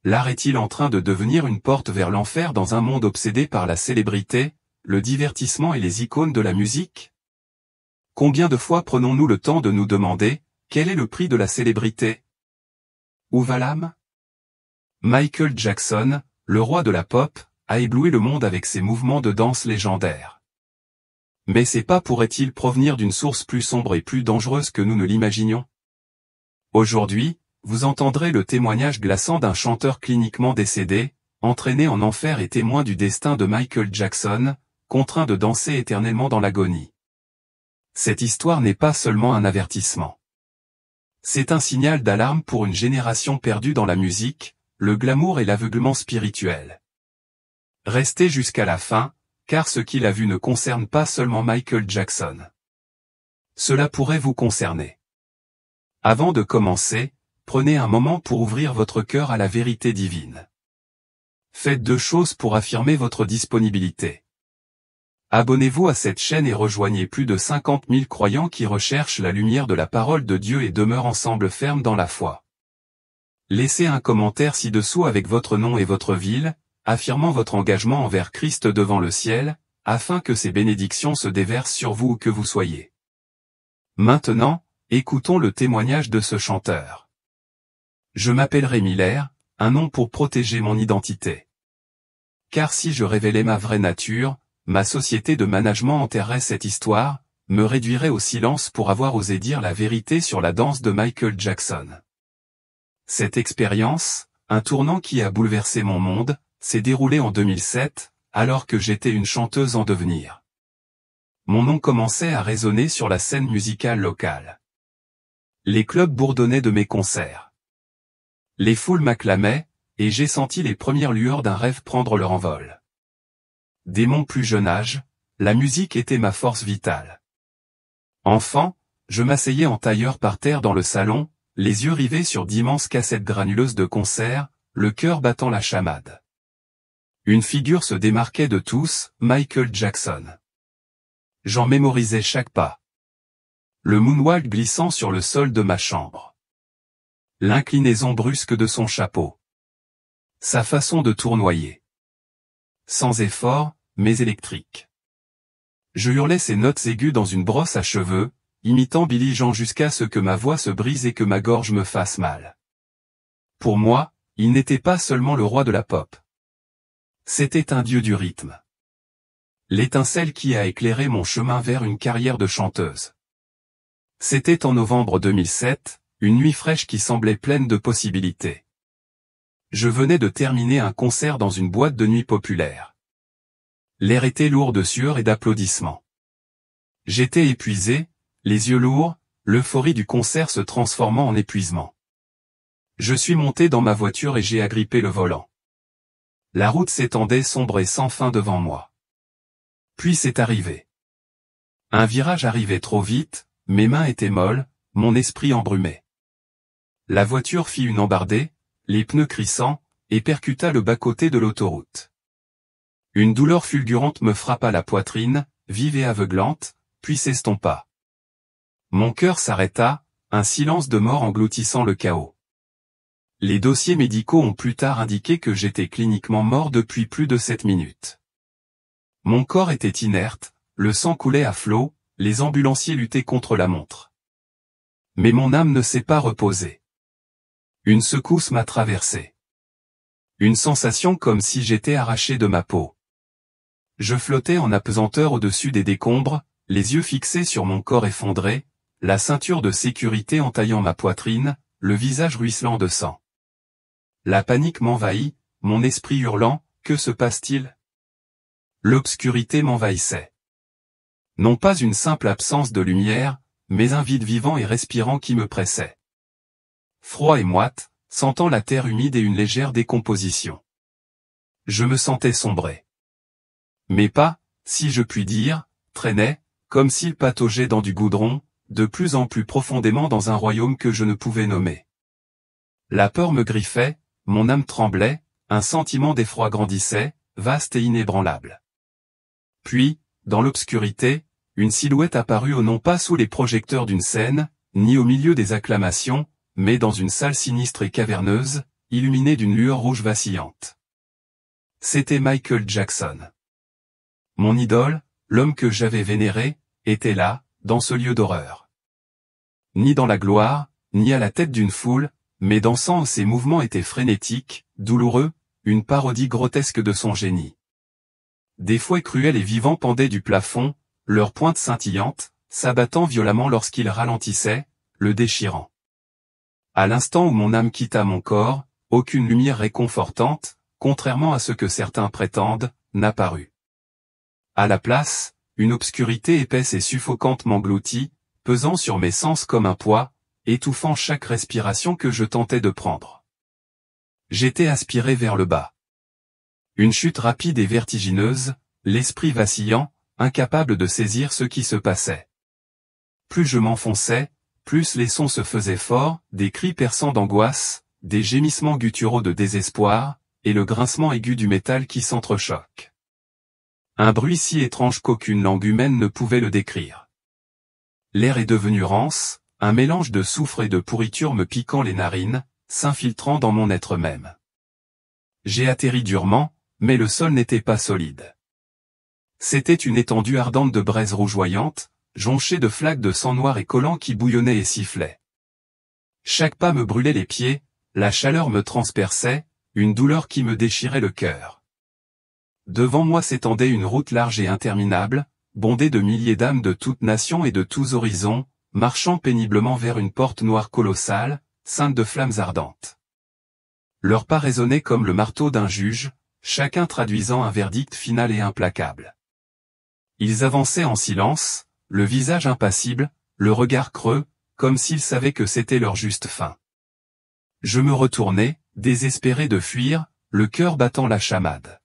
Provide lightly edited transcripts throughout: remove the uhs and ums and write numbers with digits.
l'art est-il en train de devenir une porte vers l'enfer dans un monde obsédé par la célébrité, le divertissement et les icônes de la musique? Combien de fois prenons-nous le temps de nous demander, quel est le prix de la célébrité? Où va l'âme? Michael Jackson, le roi de la pop, a ébloui le monde avec ses mouvements de danse légendaires. Mais ces pas pourraient-ils provenir d'une source plus sombre et plus dangereuse que nous ne l'imaginions? Aujourd'hui, vous entendrez le témoignage glaçant d'un chanteur cliniquement décédé, entraîné en enfer et témoin du destin de Michael Jackson, contraint de danser éternellement dans l'agonie. Cette histoire n'est pas seulement un avertissement. C'est un signal d'alarme pour une génération perdue dans la musique, le glamour et l'aveuglement spirituel. Restez jusqu'à la fin, car ce qu'il a vu ne concerne pas seulement Michael Jackson. Cela pourrait vous concerner. Avant de commencer, prenez un moment pour ouvrir votre cœur à la vérité divine. Faites 2 choses pour affirmer votre disponibilité. Abonnez-vous à cette chaîne et rejoignez plus de 50 000 croyants qui recherchent la lumière de la parole de Dieu et demeurent ensemble fermes dans la foi. Laissez un commentaire ci-dessous avec votre nom et votre ville, affirmant votre engagement envers Christ devant le ciel, afin que ses bénédictions se déversent sur vous où que vous soyez. Maintenant, écoutons le témoignage de ce chanteur. Je m'appellerai Miller, un nom pour protéger mon identité. Car si je révélais ma vraie nature, ma société de management enterrerait cette histoire, me réduirait au silence pour avoir osé dire la vérité sur la danse de Michael Jackson. Cette expérience, un tournant qui a bouleversé mon monde, s'est déroulée en 2007, alors que j'étais une chanteuse en devenir. Mon nom commençait à résonner sur la scène musicale locale. Les clubs bourdonnaient de mes concerts. Les foules m'acclamaient, et j'ai senti les premières lueurs d'un rêve prendre leur envol. Dès mon plus jeune âge, la musique était ma force vitale. Enfant, je m'asseyais en tailleur par terre dans le salon, les yeux rivés sur d'immenses cassettes granuleuses de concerts, le cœur battant la chamade. Une figure se démarquait de tous, Michael Jackson. J'en mémorisais chaque pas. Le moonwalk glissant sur le sol de ma chambre. L'inclinaison brusque de son chapeau. Sa façon de tournoyer. Sans effort, mais électrique. Je hurlais ses notes aiguës dans une brosse à cheveux, imitant Billy Jean jusqu'à ce que ma voix se brise et que ma gorge me fasse mal. Pour moi, il n'était pas seulement le roi de la pop. C'était un dieu du rythme. L'étincelle qui a éclairé mon chemin vers une carrière de chanteuse. C'était en novembre 2007, une nuit fraîche qui semblait pleine de possibilités. Je venais de terminer un concert dans une boîte de nuit populaire. L'air était lourd de sueur et d'applaudissements. J'étais épuisé, les yeux lourds, l'euphorie du concert se transformant en épuisement. Je suis monté dans ma voiture et j'ai agrippé le volant. La route s'étendait sombre et sans fin devant moi. Puis c'est arrivé. Un virage arrivait trop vite, mes mains étaient molles, mon esprit embrumé. La voiture fit une embardée, les pneus crissant, et percuta le bas-côté de l'autoroute. Une douleur fulgurante me frappa la poitrine, vive et aveuglante, puis s'estompa. Mon cœur s'arrêta, un silence de mort engloutissant le chaos. Les dossiers médicaux ont plus tard indiqué que j'étais cliniquement mort depuis plus de 7 minutes. Mon corps était inerte, le sang coulait à flot, les ambulanciers luttaient contre la montre. Mais mon âme ne s'est pas reposée. Une secousse m'a traversé. Une sensation comme si j'étais arraché de ma peau. Je flottais en apesanteur au-dessus des décombres, les yeux fixés sur mon corps effondré, la ceinture de sécurité entaillant ma poitrine, le visage ruisselant de sang. La panique m'envahit, mon esprit hurlant, que se passe-t-il? L'obscurité m'envahissait. Non pas une simple absence de lumière, mais un vide vivant et respirant qui me pressait. Froid et moite, sentant la terre humide et une légère décomposition. Je me sentais sombrer. Mes pas, si je puis dire, traînaient, comme s'ils pataugeaient dans du goudron, de plus en plus profondément dans un royaume que je ne pouvais nommer. La peur me griffait, mon âme tremblait, un sentiment d'effroi grandissait, vaste et inébranlable. Puis, dans l'obscurité, une silhouette apparut non pas sous les projecteurs d'une scène, ni au milieu des acclamations, mais dans une salle sinistre et caverneuse, illuminé d'une lueur rouge vacillante. C'était Michael Jackson. Mon idole, l'homme que j'avais vénéré, était là, dans ce lieu d'horreur. Ni dans la gloire, ni à la tête d'une foule, mais dansant où ses mouvements étaient frénétiques, douloureux, une parodie grotesque de son génie. Des fouets cruels et vivants pendaient du plafond, leurs pointes scintillantes, s'abattant violemment lorsqu'il ralentissait, le déchirant. À l'instant où mon âme quitta mon corps, aucune lumière réconfortante, contrairement à ce que certains prétendent, n'apparut. À la place, une obscurité épaisse et suffocante m'engloutit, pesant sur mes sens comme un poids, étouffant chaque respiration que je tentais de prendre. J'étais aspiré vers le bas. Une chute rapide et vertigineuse, l'esprit vacillant, incapable de saisir ce qui se passait. Plus je m'enfonçais, plus les sons se faisaient forts, des cris perçants d'angoisse, des gémissements gutturaux de désespoir, et le grincement aigu du métal qui s'entrechoque. Un bruit si étrange qu'aucune langue humaine ne pouvait le décrire. L'air est devenu rance, un mélange de soufre et de pourriture me piquant les narines, s'infiltrant dans mon être même. J'ai atterri durement, mais le sol n'était pas solide. C'était une étendue ardente de braise rougeoyante, jonchée de flaques de sang noir et collant qui bouillonnaient et sifflaient. Chaque pas me brûlait les pieds, la chaleur me transperçait, une douleur qui me déchirait le cœur. Devant moi s'étendait une route large et interminable, bondée de milliers d'âmes de toutes nations et de tous horizons, marchant péniblement vers une porte noire colossale, ceinte de flammes ardentes. Leurs pas résonnaient comme le marteau d'un juge, chacun traduisant un verdict final et implacable. Ils avançaient en silence, le visage impassible, le regard creux, comme s'ils savaient que c'était leur juste fin. Je me retournai, désespéré de fuir, le cœur battant la chamade.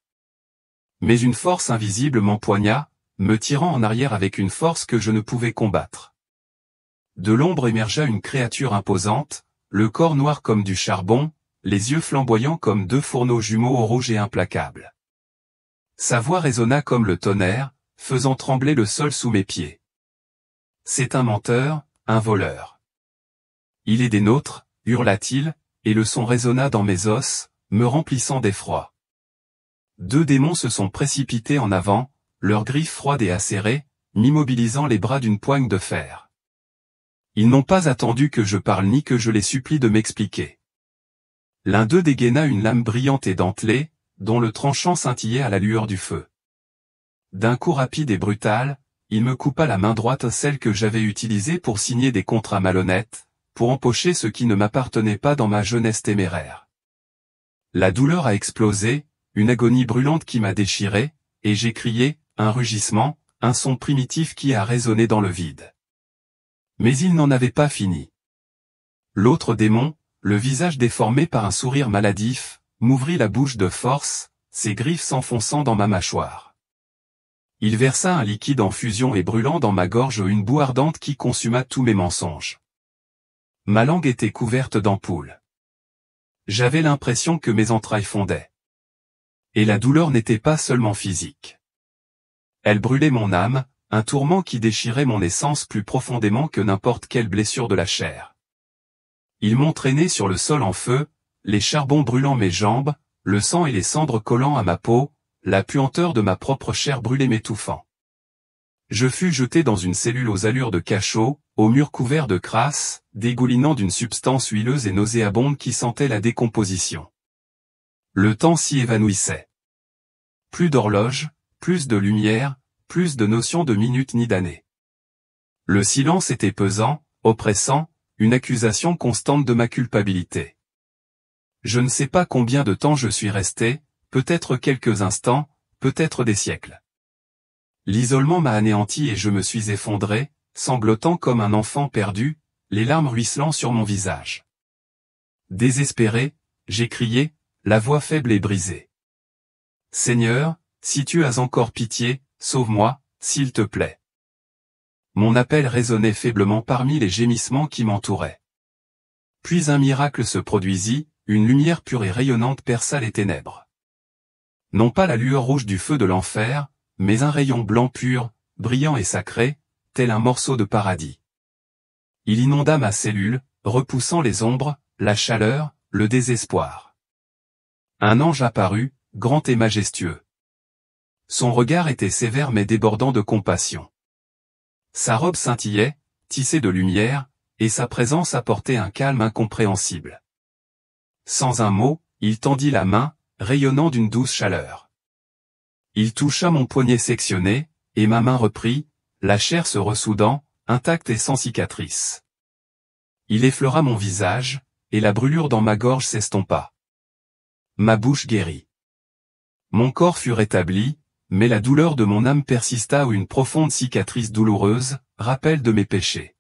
Mais une force invisible m'empoigna, me tirant en arrière avec une force que je ne pouvais combattre. De l'ombre émergea une créature imposante, le corps noir comme du charbon, les yeux flamboyants comme deux fourneaux jumeaux au rouge et implacable. Sa voix résonna comme le tonnerre, faisant trembler le sol sous mes pieds. C'est un menteur, un voleur. Il est des nôtres, hurla-t-il, et le son résonna dans mes os, me remplissant d'effroi. Deux démons se sont précipités en avant, leurs griffes froides et acérées, m'immobilisant les bras d'une poigne de fer. Ils n'ont pas attendu que je parle ni que je les supplie de m'expliquer. L'un d'eux dégaina une lame brillante et dentelée, dont le tranchant scintillait à la lueur du feu. D'un coup rapide et brutal, il me coupa la main droite, celle que j'avais utilisée pour signer des contrats malhonnêtes, pour empocher ce qui ne m'appartenait pas dans ma jeunesse téméraire. La douleur a explosé, une agonie brûlante qui m'a déchiré, et j'ai crié, un rugissement, un son primitif qui a résonné dans le vide. Mais il n'en avait pas fini. L'autre démon, le visage déformé par un sourire maladif, m'ouvrit la bouche de force, ses griffes s'enfonçant dans ma mâchoire. Il versa un liquide en fusion et brûlant dans ma gorge une boue ardente qui consuma tous mes mensonges. Ma langue était couverte d'ampoules. J'avais l'impression que mes entrailles fondaient. Et la douleur n'était pas seulement physique. Elle brûlait mon âme, un tourment qui déchirait mon essence plus profondément que n'importe quelle blessure de la chair. Ils m'ont traîné sur le sol en feu, les charbons brûlant mes jambes, le sang et les cendres collant à ma peau, la puanteur de ma propre chair brûlée m'étouffant. Je fus jeté dans une cellule aux allures de cachot, aux murs couverts de crasse, dégoulinant d'une substance huileuse et nauséabonde qui sentait la décomposition. Le temps s'y évanouissait. Plus d'horloge, plus de lumière, plus de notion de minutes ni d'années. Le silence était pesant, oppressant, une accusation constante de ma culpabilité. Je ne sais pas combien de temps je suis resté, peut-être quelques instants, peut-être des siècles. L'isolement m'a anéanti et je me suis effondré, sanglotant comme un enfant perdu, les larmes ruisselant sur mon visage. Désespéré, j'ai crié, la voix faible et brisée. Seigneur, si tu as encore pitié, sauve-moi, s'il te plaît. Mon appel résonnait faiblement parmi les gémissements qui m'entouraient. Puis un miracle se produisit, une lumière pure et rayonnante perça les ténèbres. Non pas la lueur rouge du feu de l'enfer, mais un rayon blanc pur, brillant et sacré, tel un morceau de paradis. Il inonda ma cellule, repoussant les ombres, la chaleur, le désespoir. Un ange apparut, grand et majestueux. Son regard était sévère mais débordant de compassion. Sa robe scintillait, tissée de lumière, et sa présence apportait un calme incompréhensible. Sans un mot, il tendit la main, rayonnant d'une douce chaleur. Il toucha mon poignet sectionné, et ma main reprit, la chair se ressoudant, intacte et sans cicatrice. Il effleura mon visage, et la brûlure dans ma gorge s'estompa. Ma bouche guérit. Mon corps fut rétabli, mais la douleur de mon âme persista où une profonde cicatrice douloureuse, rappel de mes péchés.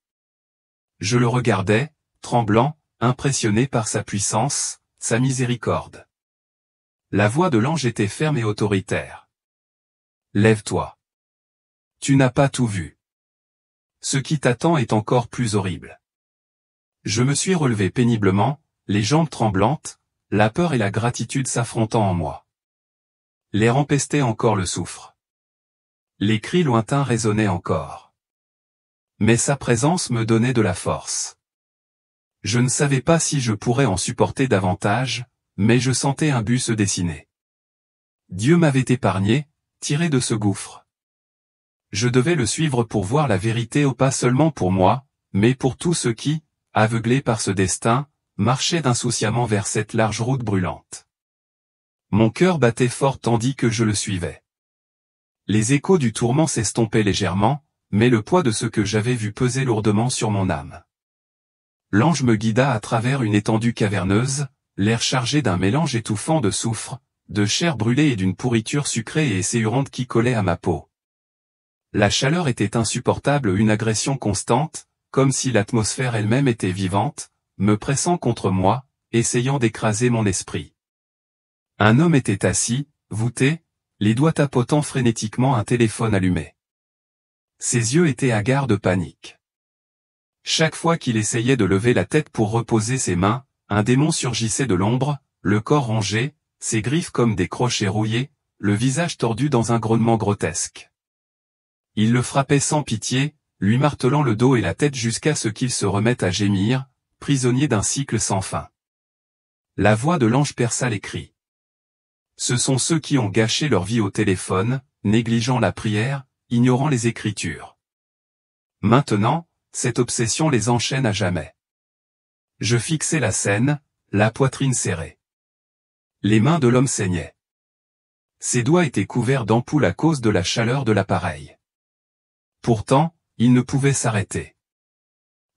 Je le regardais, tremblant, impressionné par sa puissance, sa miséricorde. La voix de l'ange était ferme et autoritaire. Lève-toi. Tu n'as pas tout vu. Ce qui t'attend est encore plus horrible. Je me suis relevé péniblement, les jambes tremblantes, la peur et la gratitude s'affrontant en moi. L'air empestait encore le soufre. Les cris lointains résonnaient encore. Mais sa présence me donnait de la force. Je ne savais pas si je pourrais en supporter davantage, mais je sentais un but se dessiner. Dieu m'avait épargné, tiré de ce gouffre. Je devais le suivre pour voir la vérité pas seulement pour moi, mais pour tous ceux qui, aveuglés par ce destin, marchaient insouciamment vers cette large route brûlante. Mon cœur battait fort tandis que je le suivais. Les échos du tourment s'estompaient légèrement, mais le poids de ce que j'avais vu pesait lourdement sur mon âme. L'ange me guida à travers une étendue caverneuse, l'air chargé d'un mélange étouffant de soufre, de chair brûlée et d'une pourriture sucrée et esséurante qui collait à ma peau. La chaleur était insupportable, une agression constante, comme si l'atmosphère elle-même était vivante, me pressant contre moi, essayant d'écraser mon esprit. Un homme était assis, voûté, les doigts tapotant frénétiquement un téléphone allumé. Ses yeux étaient hagards de panique. Chaque fois qu'il essayait de lever la tête pour reposer ses mains, un démon surgissait de l'ombre, le corps rongé, ses griffes comme des crochets rouillés, le visage tordu dans un grognement grotesque. Il le frappait sans pitié, lui martelant le dos et la tête jusqu'à ce qu'il se remette à gémir, prisonnier d'un cycle sans fin. La voix de l'ange perça les cris. Ce sont ceux qui ont gâché leur vie au téléphone, négligeant la prière, ignorant les Écritures. Maintenant, cette obsession les enchaîne à jamais. Je fixai la scène, la poitrine serrée. Les mains de l'homme saignaient. Ses doigts étaient couverts d'ampoules à cause de la chaleur de l'appareil. Pourtant, il ne pouvait s'arrêter.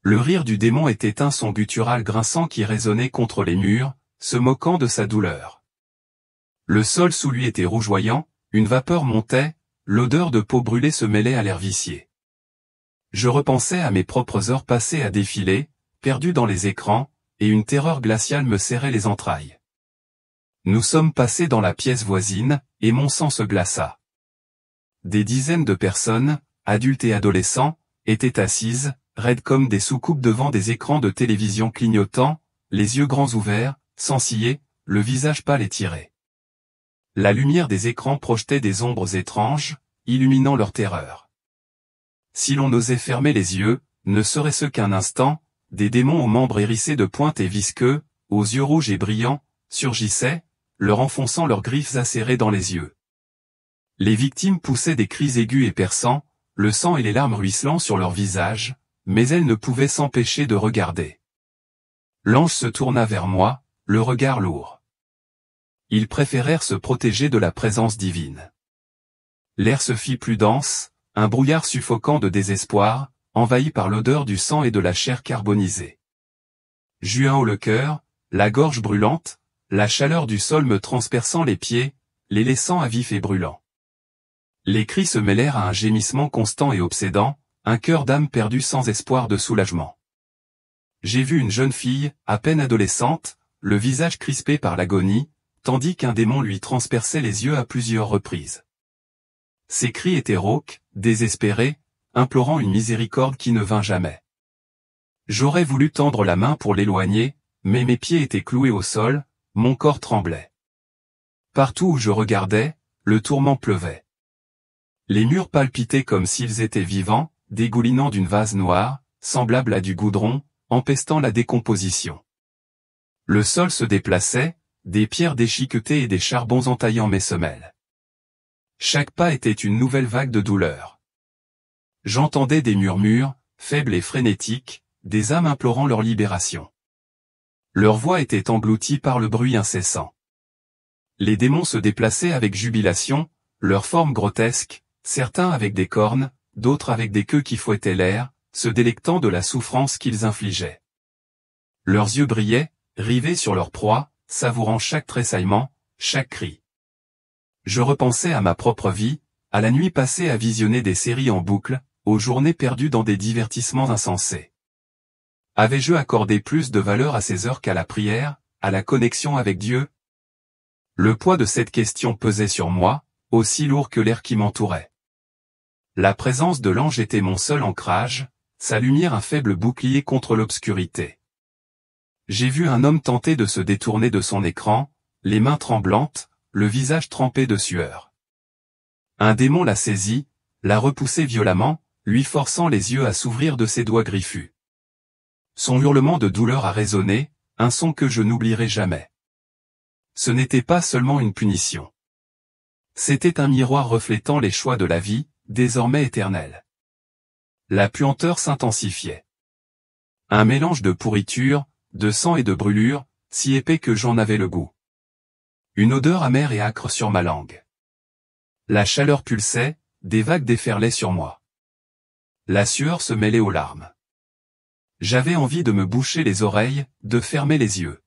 Le rire du démon était un son guttural grinçant qui résonnait contre les murs, se moquant de sa douleur. Le sol sous lui était rougeoyant, une vapeur montait, l'odeur de peau brûlée se mêlait à l'air vicié. Je repensais à mes propres heures passées à défiler, perdu dans les écrans, et une terreur glaciale me serrait les entrailles. Nous sommes passés dans la pièce voisine, et mon sang se glaça. Des dizaines de personnes, adultes et adolescents, étaient assises, raides comme des soucoupes devant des écrans de télévision clignotants, les yeux grands ouverts, sans ciller, le visage pâle et tiré. La lumière des écrans projetait des ombres étranges, illuminant leur terreur. Si l'on osait fermer les yeux, ne serait-ce qu'un instant, des démons aux membres hérissés de pointes et visqueux, aux yeux rouges et brillants, surgissaient, leur enfonçant leurs griffes acérées dans les yeux. Les victimes poussaient des cris aigus et perçants, le sang et les larmes ruisselant sur leurs visages, mais elles ne pouvaient s'empêcher de regarder. L'ange se tourna vers moi, le regard lourd. Ils préférèrent se protéger de la présence divine. L'air se fit plus dense, un brouillard suffocant de désespoir, envahi par l'odeur du sang et de la chair carbonisée. J'eus un haut le cœur, la gorge brûlante, la chaleur du sol me transperçant les pieds, les laissant à vif et brûlants. Les cris se mêlèrent à un gémissement constant et obsédant, un cœur d'âme perdu sans espoir de soulagement. J'ai vu une jeune fille, à peine adolescente, le visage crispé par l'agonie, tandis qu'un démon lui transperçait les yeux à plusieurs reprises. Ses cris étaient rauques, désespérés, implorant une miséricorde qui ne vint jamais. J'aurais voulu tendre la main pour l'éloigner, mais mes pieds étaient cloués au sol, mon corps tremblait. Partout où je regardais, le tourment pleuvait. Les murs palpitaient comme s'ils étaient vivants, dégoulinant d'une vase noire, semblable à du goudron, empestant la décomposition. Le sol se déplaçait, des pierres déchiquetées et des charbons entaillant mes semelles. Chaque pas était une nouvelle vague de douleur. J'entendais des murmures, faibles et frénétiques, des âmes implorant leur libération. Leur voix était engloutie par le bruit incessant. Les démons se déplaçaient avec jubilation, leurs formes grotesques, certains avec des cornes, d'autres avec des queues qui fouettaient l'air, se délectant de la souffrance qu'ils infligeaient. Leurs yeux brillaient, rivés sur leur proie, savourant chaque tressaillement, chaque cri. Je repensais à ma propre vie, à la nuit passée à visionner des séries en boucle, aux journées perdues dans des divertissements insensés. Avais-je accordé plus de valeur à ces heures qu'à la prière, à la connexion avec Dieu? Le poids de cette question pesait sur moi, aussi lourd que l'air qui m'entourait. La présence de l'ange était mon seul ancrage, sa lumière un faible bouclier contre l'obscurité. J'ai vu un homme tenter de se détourner de son écran, les mains tremblantes, le visage trempé de sueur. Un démon l'a saisi, l'a repoussé violemment, lui forçant les yeux à s'ouvrir de ses doigts griffus. Son hurlement de douleur a résonné, un son que je n'oublierai jamais. Ce n'était pas seulement une punition. C'était un miroir reflétant les choix de la vie, désormais éternelle. La puanteur s'intensifiait. Un mélange de pourriture, de sang et de brûlure, si épais que j'en avais le goût. Une odeur amère et âcre sur ma langue. La chaleur pulsait, des vagues déferlaient sur moi. La sueur se mêlait aux larmes. J'avais envie de me boucher les oreilles, de fermer les yeux.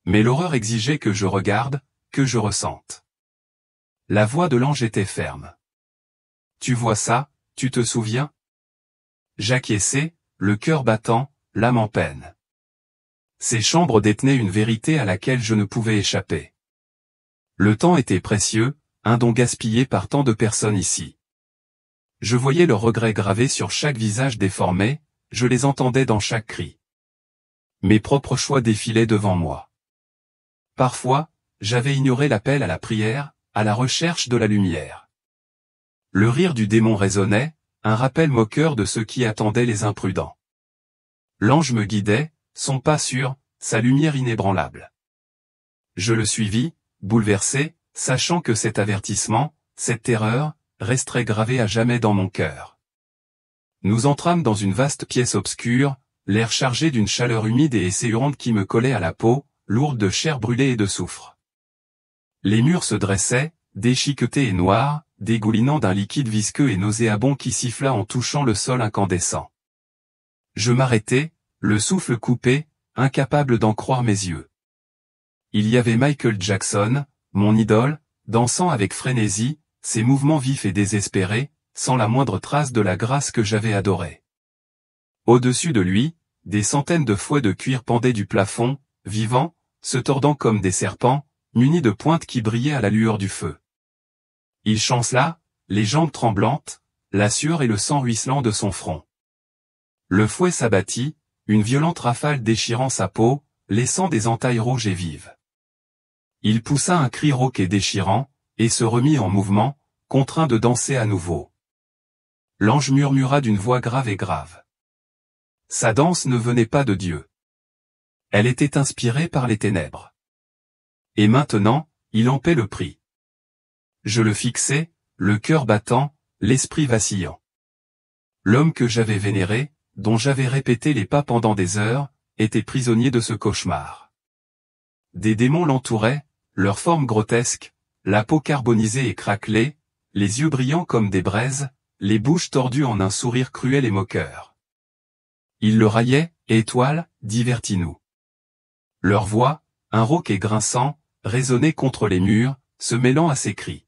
Mais l'horreur exigeait que je regarde, que je ressente. La voix de l'ange était ferme. Tu vois ça, tu te souviens? J'acquiesçai, le cœur battant, l'âme en peine. Ces chambres détenaient une vérité à laquelle je ne pouvais échapper. Le temps était précieux, un don gaspillé par tant de personnes ici. Je voyais leurs regrets gravés sur chaque visage déformé, je les entendais dans chaque cri. Mes propres choix défilaient devant moi. Parfois, j'avais ignoré l'appel à la prière, à la recherche de la lumière. Le rire du démon résonnait, un rappel moqueur de ceux qui attendaient les imprudents. L'ange me guidait, son pas sûr, sa lumière inébranlable. Je le suivis, bouleversé, sachant que cet avertissement, cette terreur, resterait gravée à jamais dans mon cœur. Nous entrâmes dans une vaste pièce obscure, l'air chargé d'une chaleur humide et essaillante qui me collait à la peau, lourde de chair brûlée et de soufre. Les murs se dressaient, déchiquetés et noirs, dégoulinant d'un liquide visqueux et nauséabond qui siffla en touchant le sol incandescent. Je m'arrêtai, le souffle coupé, incapable d'en croire mes yeux. Il y avait Michael Jackson, mon idole, dansant avec frénésie, ses mouvements vifs et désespérés, sans la moindre trace de la grâce que j'avais adorée. Au-dessus de lui, des centaines de fouets de cuir pendaient du plafond, vivants, se tordant comme des serpents, munis de pointes qui brillaient à la lueur du feu. Il chancela, les jambes tremblantes, la sueur et le sang ruisselant de son front. Le fouet s'abattit, une violente rafale déchirant sa peau, laissant des entailles rouges et vives. Il poussa un cri rauque et déchirant, et se remit en mouvement, contraint de danser à nouveau. L'ange murmura d'une voix grave et grave. Sa danse ne venait pas de Dieu. Elle était inspirée par les ténèbres. Et maintenant, il en paie le prix. Je le fixais, le cœur battant, l'esprit vacillant. L'homme que j'avais vénéré, dont j'avais répété les pas pendant des heures, était prisonnier de ce cauchemar. Des démons l'entouraient, leur forme grotesque, la peau carbonisée et craquelée, les yeux brillants comme des braises, les bouches tordues en un sourire cruel et moqueur. Ils le raillaient, étoile, divertis-nous. Leur voix, un rauque et grinçant, résonnait contre les murs, se mêlant à ses cris.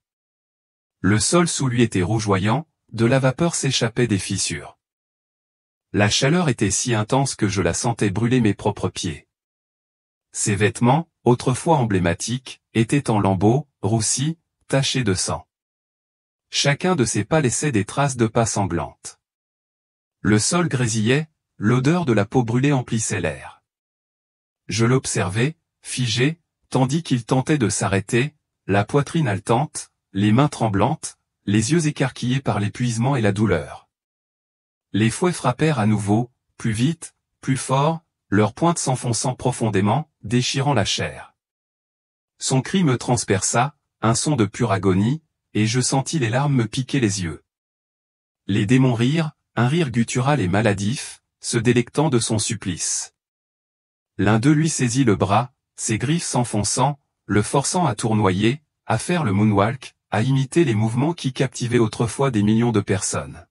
Le sol sous lui était rougeoyant, de la vapeur s'échappait des fissures. La chaleur était si intense que je la sentais brûler mes propres pieds. Ses vêtements, autrefois emblématiques, étaient en lambeaux, roussis, tachés de sang. Chacun de ses pas laissait des traces de pas sanglantes. Le sol grésillait, l'odeur de la peau brûlée emplissait l'air. Je l'observais, figé, tandis qu'il tentait de s'arrêter, la poitrine haletante, les mains tremblantes, les yeux écarquillés par l'épuisement et la douleur. Les fouets frappèrent à nouveau, plus vite, plus fort, leurs pointes s'enfonçant profondément, déchirant la chair. Son cri me transperça, un son de pure agonie, et je sentis les larmes me piquer les yeux. Les démons rirent, un rire guttural et maladif, se délectant de son supplice. L'un d'eux lui saisit le bras, ses griffes s'enfonçant, le forçant à tournoyer, à faire le moonwalk, à imiter les mouvements qui captivaient autrefois des millions de personnes.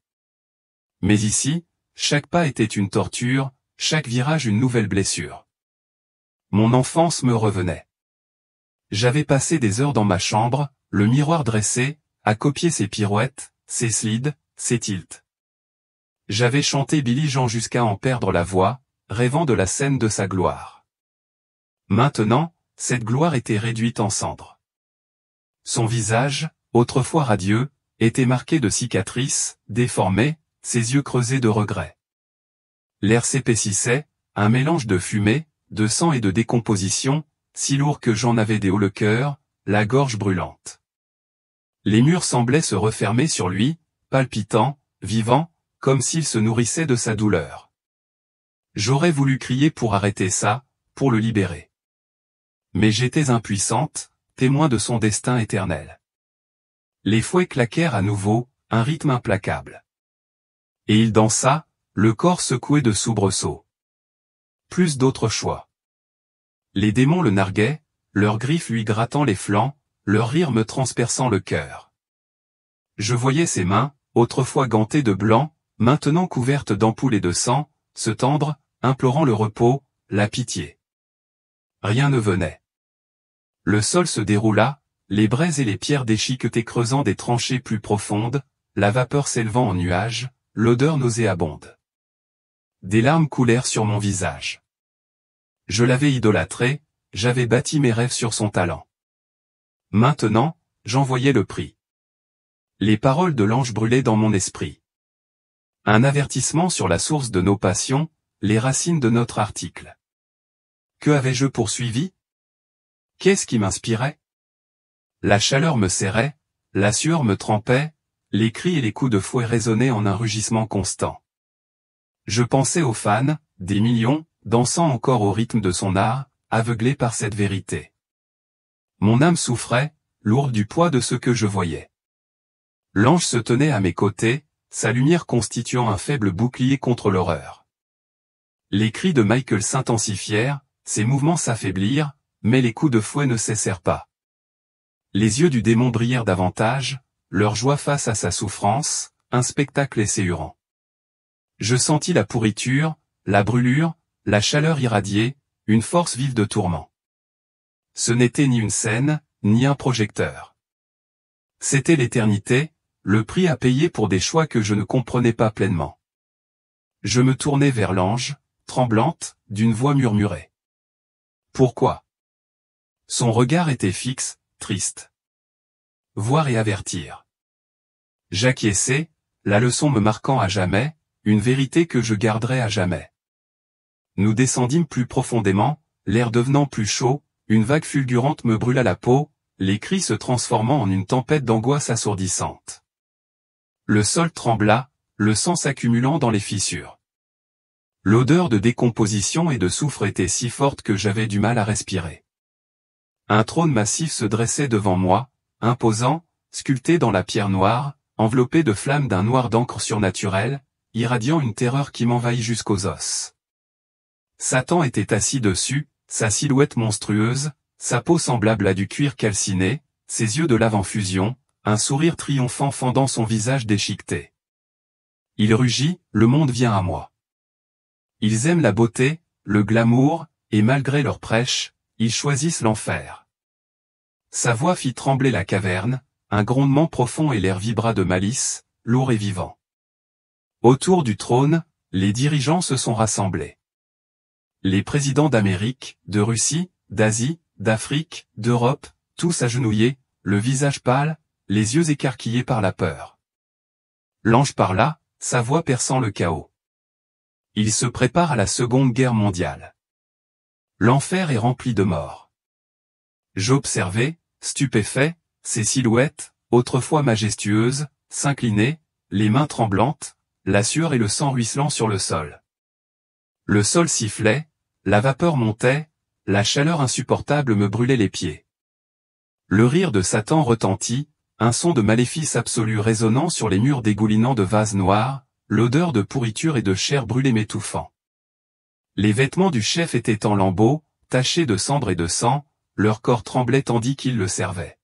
Mais ici, chaque pas était une torture, chaque virage une nouvelle blessure. Mon enfance me revenait. J'avais passé des heures dans ma chambre, le miroir dressé, à copier ses pirouettes, ses slides, ses tilts. J'avais chanté Billy Jean jusqu'à en perdre la voix, rêvant de la scène de sa gloire. Maintenant, cette gloire était réduite en cendres. Son visage, autrefois radieux, était marqué de cicatrices, déformé, ses yeux creusés de regret. L'air s'épaississait, un mélange de fumée, de sang et de décomposition, si lourd que j'en avais des hauts le cœur, la gorge brûlante. Les murs semblaient se refermer sur lui, palpitants, vivants, comme s'il se nourrissait de sa douleur. J'aurais voulu crier pour arrêter ça, pour le libérer. Mais j'étais impuissante, témoin de son destin éternel. Les fouets claquèrent à nouveau, un rythme implacable. Et il dansa, le corps secoué de soubresauts. Plus d'autres choix. Les démons le narguaient, leurs griffes lui grattant les flancs, leur rire me transperçant le cœur. Je voyais ses mains, autrefois gantées de blanc, maintenant couvertes d'ampoules et de sang, se tendre, implorant le repos, la pitié. Rien ne venait. Le sol se déroula, les braises et les pierres déchiquetées creusant des tranchées plus profondes, la vapeur s'élevant en nuages, l'odeur nauséabonde. Des larmes coulèrent sur mon visage. Je l'avais idolâtré, j'avais bâti mes rêves sur son talent. Maintenant, j'en voyais le prix. Les paroles de l'ange brûlaient dans mon esprit. Un avertissement sur la source de nos passions, les racines de notre article. Que avais-je poursuivi? Qu'est-ce qui m'inspirait? La chaleur me serrait, la sueur me trempait, les cris et les coups de fouet résonnaient en un rugissement constant. Je pensais aux fans, des millions, dansant encore au rythme de son art, aveuglés par cette vérité. Mon âme souffrait, lourde du poids de ce que je voyais. L'ange se tenait à mes côtés, sa lumière constituant un faible bouclier contre l'horreur. Les cris de Michael s'intensifièrent, ses mouvements s'affaiblirent, mais les coups de fouet ne cessèrent pas. Les yeux du démon brillèrent davantage, leur joie face à sa souffrance, un spectacle esséurant. Je sentis la pourriture, la brûlure, la chaleur irradiée, une force vive de tourment. Ce n'était ni une scène, ni un projecteur. C'était l'éternité, le prix à payer pour des choix que je ne comprenais pas pleinement. Je me tournai vers l'ange, tremblante, d'une voix murmurée. Pourquoi? Son regard était fixe, triste. Voir et avertir. J'acquiesçai, la leçon me marquant à jamais, une vérité que je garderai à jamais. Nous descendîmes plus profondément, l'air devenant plus chaud, une vague fulgurante me brûla la peau, les cris se transformant en une tempête d'angoisse assourdissante. Le sol trembla, le sang s'accumulant dans les fissures. L'odeur de décomposition et de soufre était si forte que j'avais du mal à respirer. Un trône massif se dressait devant moi, imposant, sculpté dans la pierre noire, enveloppé de flammes d'un noir d'encre surnaturel, irradiant une terreur qui m'envahit jusqu'aux os. Satan était assis dessus, sa silhouette monstrueuse, sa peau semblable à du cuir calciné, ses yeux de lave en fusion, un sourire triomphant fendant son visage déchiqueté. Il rugit, le monde vient à moi. Ils aiment la beauté, le glamour, et malgré leur prêche, ils choisissent l'enfer. Sa voix fit trembler la caverne, un grondement profond et l'air vibra de malice, lourd et vivant. Autour du trône, les dirigeants se sont rassemblés. Les présidents d'Amérique, de Russie, d'Asie, d'Afrique, d'Europe, tous agenouillés, le visage pâle, les yeux écarquillés par la peur. L'ange parla, sa voix perçant le chaos. Il se prépare à la Seconde Guerre mondiale. L'enfer est rempli de morts. J'observais, stupéfait, ces silhouettes, autrefois majestueuses, s'incliner, les mains tremblantes, la sueur et le sang ruisselant sur le sol. Le sol sifflait, la vapeur montait, la chaleur insupportable me brûlait les pieds. Le rire de Satan retentit, un son de maléfice absolu résonnant sur les murs dégoulinant de vases noirs, l'odeur de pourriture et de chair brûlée m'étouffant. Les vêtements du chef étaient en lambeaux, tachés de cendres et de sang, leur corps tremblait tandis qu'ils le servaient.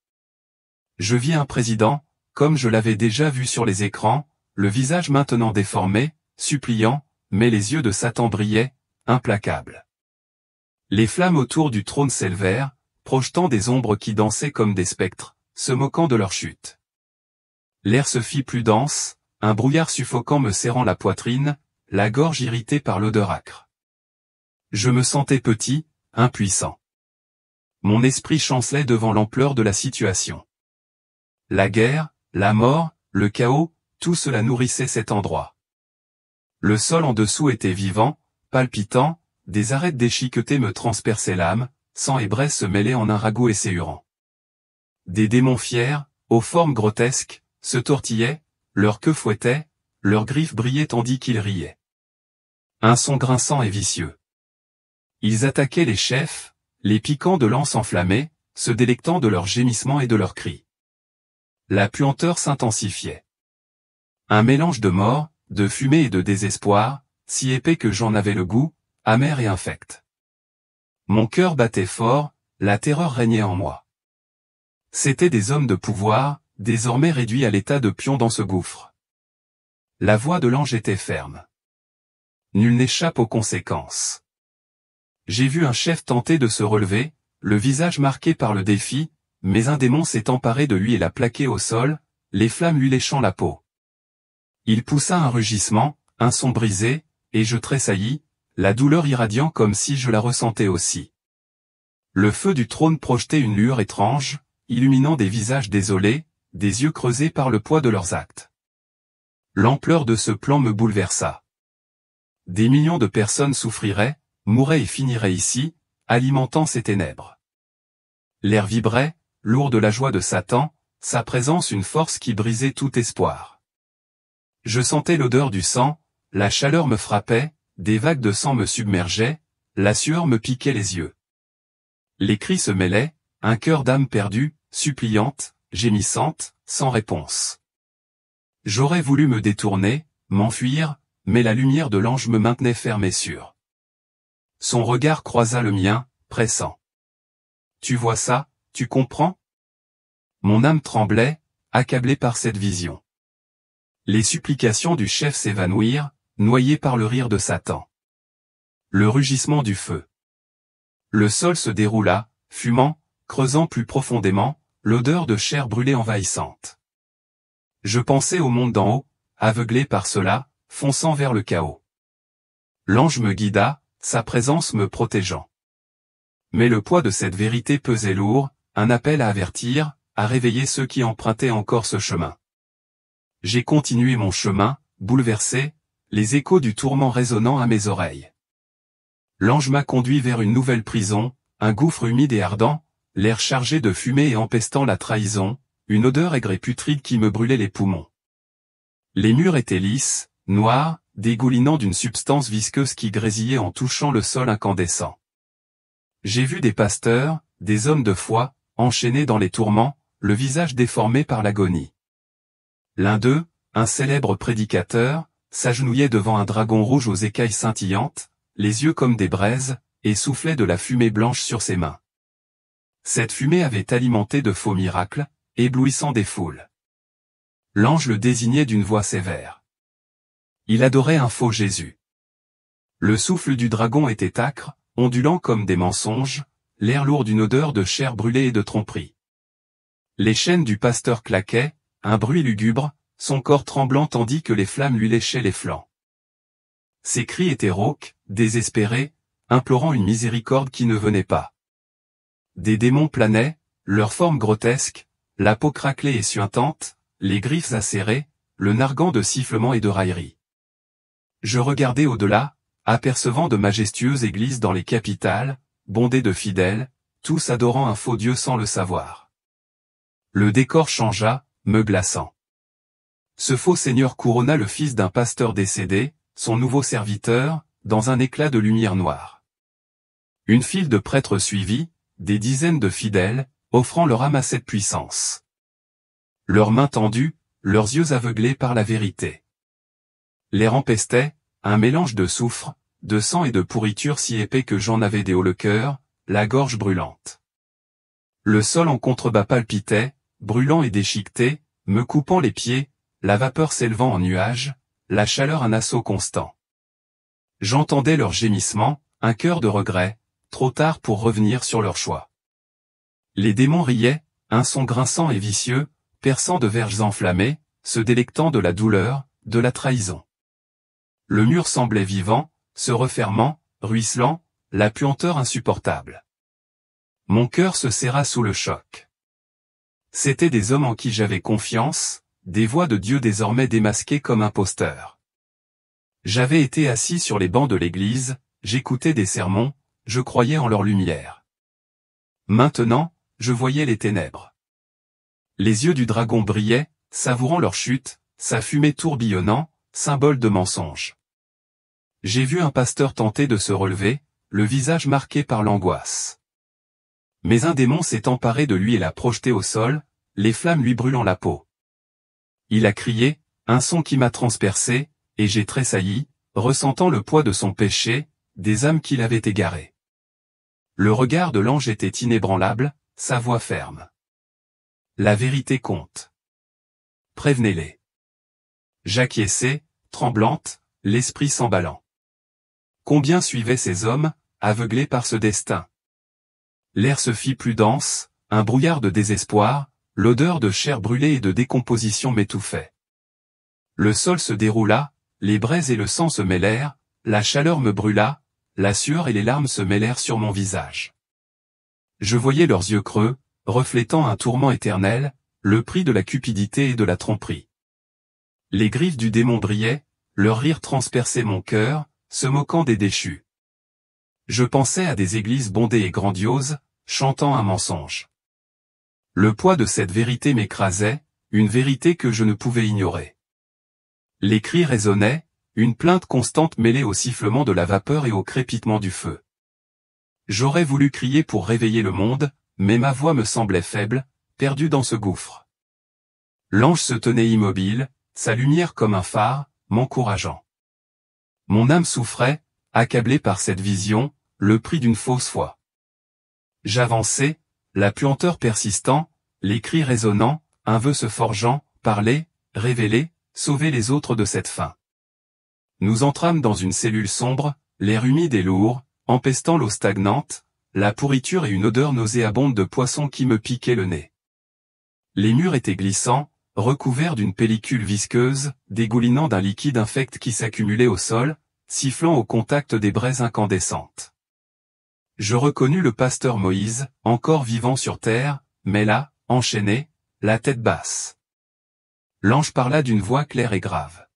Je vis un président, comme je l'avais déjà vu sur les écrans, le visage maintenant déformé, suppliant, mais les yeux de Satan brillaient, implacables. Les flammes autour du trône s'élevèrent, projetant des ombres qui dansaient comme des spectres, se moquant de leur chute. L'air se fit plus dense, un brouillard suffocant me serrant la poitrine, la gorge irritée par l'odeur âcre. Je me sentais petit, impuissant. Mon esprit chancelait devant l'ampleur de la situation. La guerre, la mort, le chaos, tout cela nourrissait cet endroit. Le sol en dessous était vivant, palpitant, des arêtes déchiquetées me transperçaient l'âme, sang et braise se mêlaient en un ragoût esséurant. Des démons fiers, aux formes grotesques, se tortillaient, leur queue fouettait, leurs griffes brillaient tandis qu'ils riaient. Un son grinçant et vicieux. Ils attaquaient les chefs, les piquants de lances enflammées, se délectant de leurs gémissements et de leurs cris. La puanteur s'intensifiait. Un mélange de mort, de fumée et de désespoir, si épais que j'en avais le goût, amer et infect. Mon cœur battait fort, la terreur régnait en moi. C'étaient des hommes de pouvoir, désormais réduits à l'état de pions dans ce gouffre. La voix de l'ange était ferme. Nul n'échappe aux conséquences. J'ai vu un chef tenter de se relever, le visage marqué par le défi, mais un démon s'est emparé de lui et l'a plaqué au sol, les flammes lui léchant la peau. Il poussa un rugissement, un son brisé, et je tressaillis, la douleur irradiant comme si je la ressentais aussi. Le feu du trône projetait une lueur étrange, illuminant des visages désolés, des yeux creusés par le poids de leurs actes. L'ampleur de ce plan me bouleversa. Des millions de personnes souffriraient, mourraient et finiraient ici, alimentant ces ténèbres. L'air vibrait, lourd de la joie de Satan, sa présence une force qui brisait tout espoir. Je sentais l'odeur du sang, la chaleur me frappait, des vagues de sang me submergeaient, la sueur me piquait les yeux. Les cris se mêlaient, un cœur d'âme perdue, suppliante, gémissante, sans réponse. J'aurais voulu me détourner, m'enfuir, mais la lumière de l'ange me maintenait ferme et sûr. Son regard croisa le mien, pressant. Tu vois ça, tu comprends? Mon âme tremblait, accablée par cette vision. Les supplications du chef s'évanouirent, noyées par le rire de Satan. Le rugissement du feu. Le sol se déroula, fumant, creusant plus profondément, l'odeur de chair brûlée envahissante. Je pensais au monde d'en haut, aveuglé par cela, fonçant vers le chaos. L'ange me guida, sa présence me protégeant. Mais le poids de cette vérité pesait lourd, un appel à avertir, à réveiller ceux qui empruntaient encore ce chemin. J'ai continué mon chemin, bouleversé, les échos du tourment résonnant à mes oreilles. L'ange m'a conduit vers une nouvelle prison, un gouffre humide et ardent, l'air chargé de fumée et empestant la trahison, une odeur aigre et putride qui me brûlait les poumons. Les murs étaient lisses, noirs, dégoulinant d'une substance visqueuse qui grésillait en touchant le sol incandescent. J'ai vu des pasteurs, des hommes de foi, enchaînés dans les tourments, le visage déformé par l'agonie. L'un d'eux, un célèbre prédicateur, s'agenouillait devant un dragon rouge aux écailles scintillantes, les yeux comme des braises, et soufflait de la fumée blanche sur ses mains. Cette fumée avait alimenté de faux miracles, éblouissant des foules. L'ange le désignait d'une voix sévère. Il adorait un faux Jésus. Le souffle du dragon était âcre, ondulant comme des mensonges, l'air lourd d'une odeur de chair brûlée et de tromperie. Les chaînes du pasteur claquaient, un bruit lugubre, son corps tremblant tandis que les flammes lui léchaient les flancs. Ses cris étaient rauques, désespérés, implorant une miséricorde qui ne venait pas. Des démons planaient, leur forme grotesque, la peau craquelée et suintante, les griffes acérées, le narguant de sifflements et de railleries. Je regardais au-delà, apercevant de majestueuses églises dans les capitales, bondées de fidèles, tous adorant un faux Dieu sans le savoir. Le décor changea, me glaçant. Ce faux seigneur couronna le fils d'un pasteur décédé, son nouveau serviteur, dans un éclat de lumière noire. Une file de prêtres suivit, des dizaines de fidèles, offrant leur âme à cette puissance. Leurs mains tendues, leurs yeux aveuglés par la vérité. L'air empestait, un mélange de soufre, de sang et de pourriture si épais que j'en avais des hauts le cœur, la gorge brûlante. Le sol en contrebas palpitait, brûlant et déchiqueté, me coupant les pieds, la vapeur s'élevant en nuages, la chaleur un assaut constant. J'entendais leurs gémissements, un cœur de regret, trop tard pour revenir sur leur choix. Les démons riaient, un son grinçant et vicieux, perçant de verges enflammées, se délectant de la douleur, de la trahison. Le mur semblait vivant, se refermant, ruisselant, la puanteur insupportable. Mon cœur se serra sous le choc. C'étaient des hommes en qui j'avais confiance, des voix de Dieu désormais démasquées comme imposteurs. J'avais été assis sur les bancs de l'église, j'écoutais des sermons, je croyais en leur lumière. Maintenant, je voyais les ténèbres. Les yeux du dragon brillaient, savourant leur chute, sa fumée tourbillonnant, symbole de mensonge. J'ai vu un pasteur tenter de se relever, le visage marqué par l'angoisse. Mais un démon s'est emparé de lui et l'a projeté au sol, les flammes lui brûlant la peau. Il a crié, un son qui m'a transpercé, et j'ai tressailli, ressentant le poids de son péché, des âmes qu'il avait égarées. Le regard de l'ange était inébranlable, sa voix ferme. La vérité compte. Prévenez-les. J'acquiesçai, tremblante, l'esprit s'emballant. Combien suivaient ces hommes, aveuglés par ce destin? L'air se fit plus dense, un brouillard de désespoir, l'odeur de chair brûlée et de décomposition m'étouffait. Le sol se déroula, les braises et le sang se mêlèrent, la chaleur me brûla, la sueur et les larmes se mêlèrent sur mon visage. Je voyais leurs yeux creux, reflétant un tourment éternel, le prix de la cupidité et de la tromperie. Les griffes du démon brillaient, leur rire transperçait mon cœur, se moquant des déchus. Je pensais à des églises bondées et grandioses, chantant un mensonge. Le poids de cette vérité m'écrasait, une vérité que je ne pouvais ignorer. Les cris résonnaient, une plainte constante mêlée au sifflement de la vapeur et au crépitement du feu. J'aurais voulu crier pour réveiller le monde, mais ma voix me semblait faible, perdue dans ce gouffre. L'ange se tenait immobile, sa lumière comme un phare, m'encourageant. Mon âme souffrait, accablée par cette vision, le prix d'une fausse foi. J'avançai, la puanteur persistant, les cris résonnant, un vœu se forgeant, parler, révéler, sauver les autres de cette faim. Nous entrâmes dans une cellule sombre, l'air humide et lourd, empestant l'eau stagnante, la pourriture et une odeur nauséabonde de poisson qui me piquait le nez. Les murs étaient glissants, recouverts d'une pellicule visqueuse, dégoulinant d'un liquide infect qui s'accumulait au sol, sifflant au contact des braises incandescentes. Je reconnus le pasteur Moïse, encore vivant sur terre, mais là, enchaîné, la tête basse. L'ange parla d'une voix claire et grave.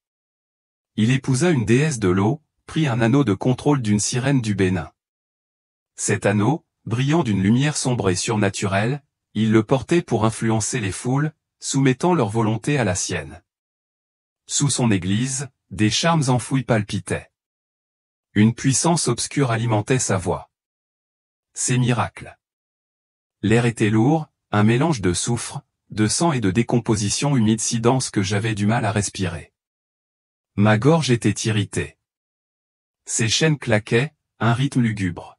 Il épousa une déesse de l'eau, prit un anneau de contrôle d'une sirène du Bénin. Cet anneau, brillant d'une lumière sombre et surnaturelle, il le portait pour influencer les foules, soumettant leur volonté à la sienne. Sous son église, des charmes enfouis palpitaient. Une puissance obscure alimentait sa voix. Ces miracles. L'air était lourd, un mélange de soufre, de sang et de décomposition humide si dense que j'avais du mal à respirer. Ma gorge était irritée. Ses chaînes claquaient, un rythme lugubre.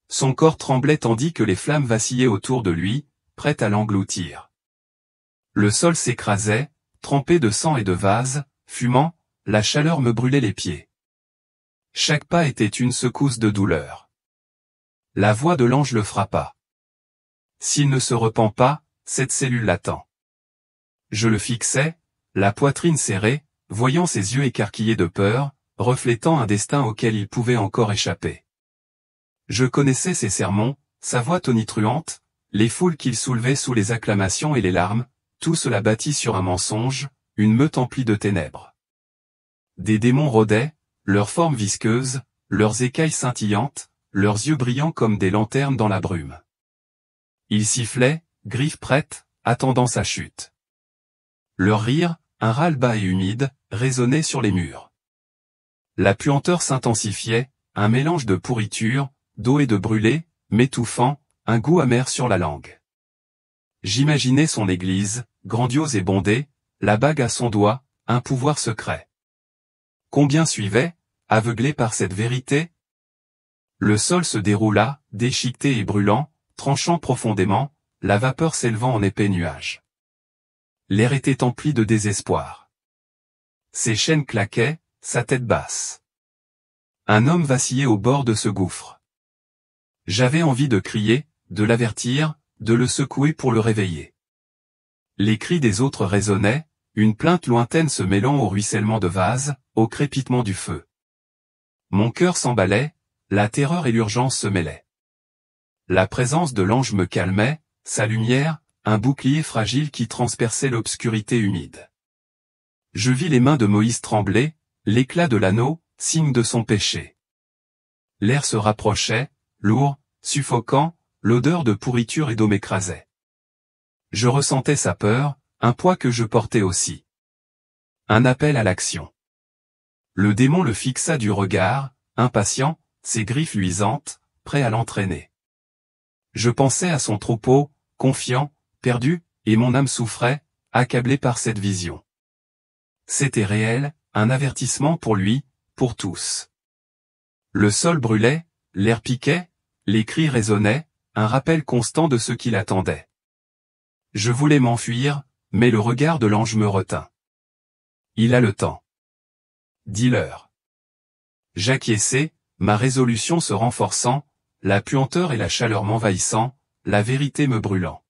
Son corps tremblait tandis que les flammes vacillaient autour de lui, prêtes à l'engloutir. Le sol s'écrasait, trempé de sang et de vase, fumant, la chaleur me brûlait les pieds. Chaque pas était une secousse de douleur. La voix de l'ange le frappa. S'il ne se repent pas, cette cellule l'attend. Je le fixais, la poitrine serrée, voyant ses yeux écarquillés de peur, reflétant un destin auquel il pouvait encore échapper. Je connaissais ses sermons, sa voix tonitruante, les foules qu'il soulevait sous les acclamations et les larmes, tout cela bâti sur un mensonge, une meute emplie de ténèbres. Des démons rôdaient, leurs formes visqueuses, leurs écailles scintillantes, leurs yeux brillants comme des lanternes dans la brume. Ils sifflaient, griffes prêtes, attendant sa chute. Leur rire, un râle bas et humide, résonnait sur les murs. La puanteur s'intensifiait, un mélange de pourriture, d'eau et de brûlé, m'étouffant, un goût amer sur la langue. J'imaginais son église, grandiose et bondée, la bague à son doigt, un pouvoir secret. Combien suivaient, aveuglés par cette vérité? Le sol se déroula, déchiqueté et brûlant, tranchant profondément, la vapeur s'élevant en épais nuages. L'air était empli de désespoir. Ses chaînes claquaient, sa tête basse. Un homme vacillait au bord de ce gouffre. J'avais envie de crier, de l'avertir, de le secouer pour le réveiller. Les cris des autres résonnaient, une plainte lointaine se mêlant au ruissellement de vases, au crépitement du feu. Mon cœur s'emballait, la terreur et l'urgence se mêlaient. La présence de l'ange me calmait, sa lumière, un bouclier fragile qui transperçait l'obscurité humide. Je vis les mains de Moïse trembler, l'éclat de l'anneau, signe de son péché. L'air se rapprochait, lourd, suffocant, l'odeur de pourriture et d'eau m'écrasait. Je ressentais sa peur, un poids que je portais aussi. Un appel à l'action. Le démon le fixa du regard, impatient, ses griffes luisantes, prêt à l'entraîner. Je pensais à son troupeau, confiant, perdu, et mon âme souffrait, accablée par cette vision. C'était réel, un avertissement pour lui, pour tous. Le sol brûlait, l'air piquait, les cris résonnaient, un rappel constant de ce qui l'attendait. Je voulais m'enfuir, mais le regard de l'ange me retint. Il a le temps. Dis-leur. J'acquiesçai, ma résolution se renforçant, la puanteur et la chaleur m'envahissant, la vérité me brûlant.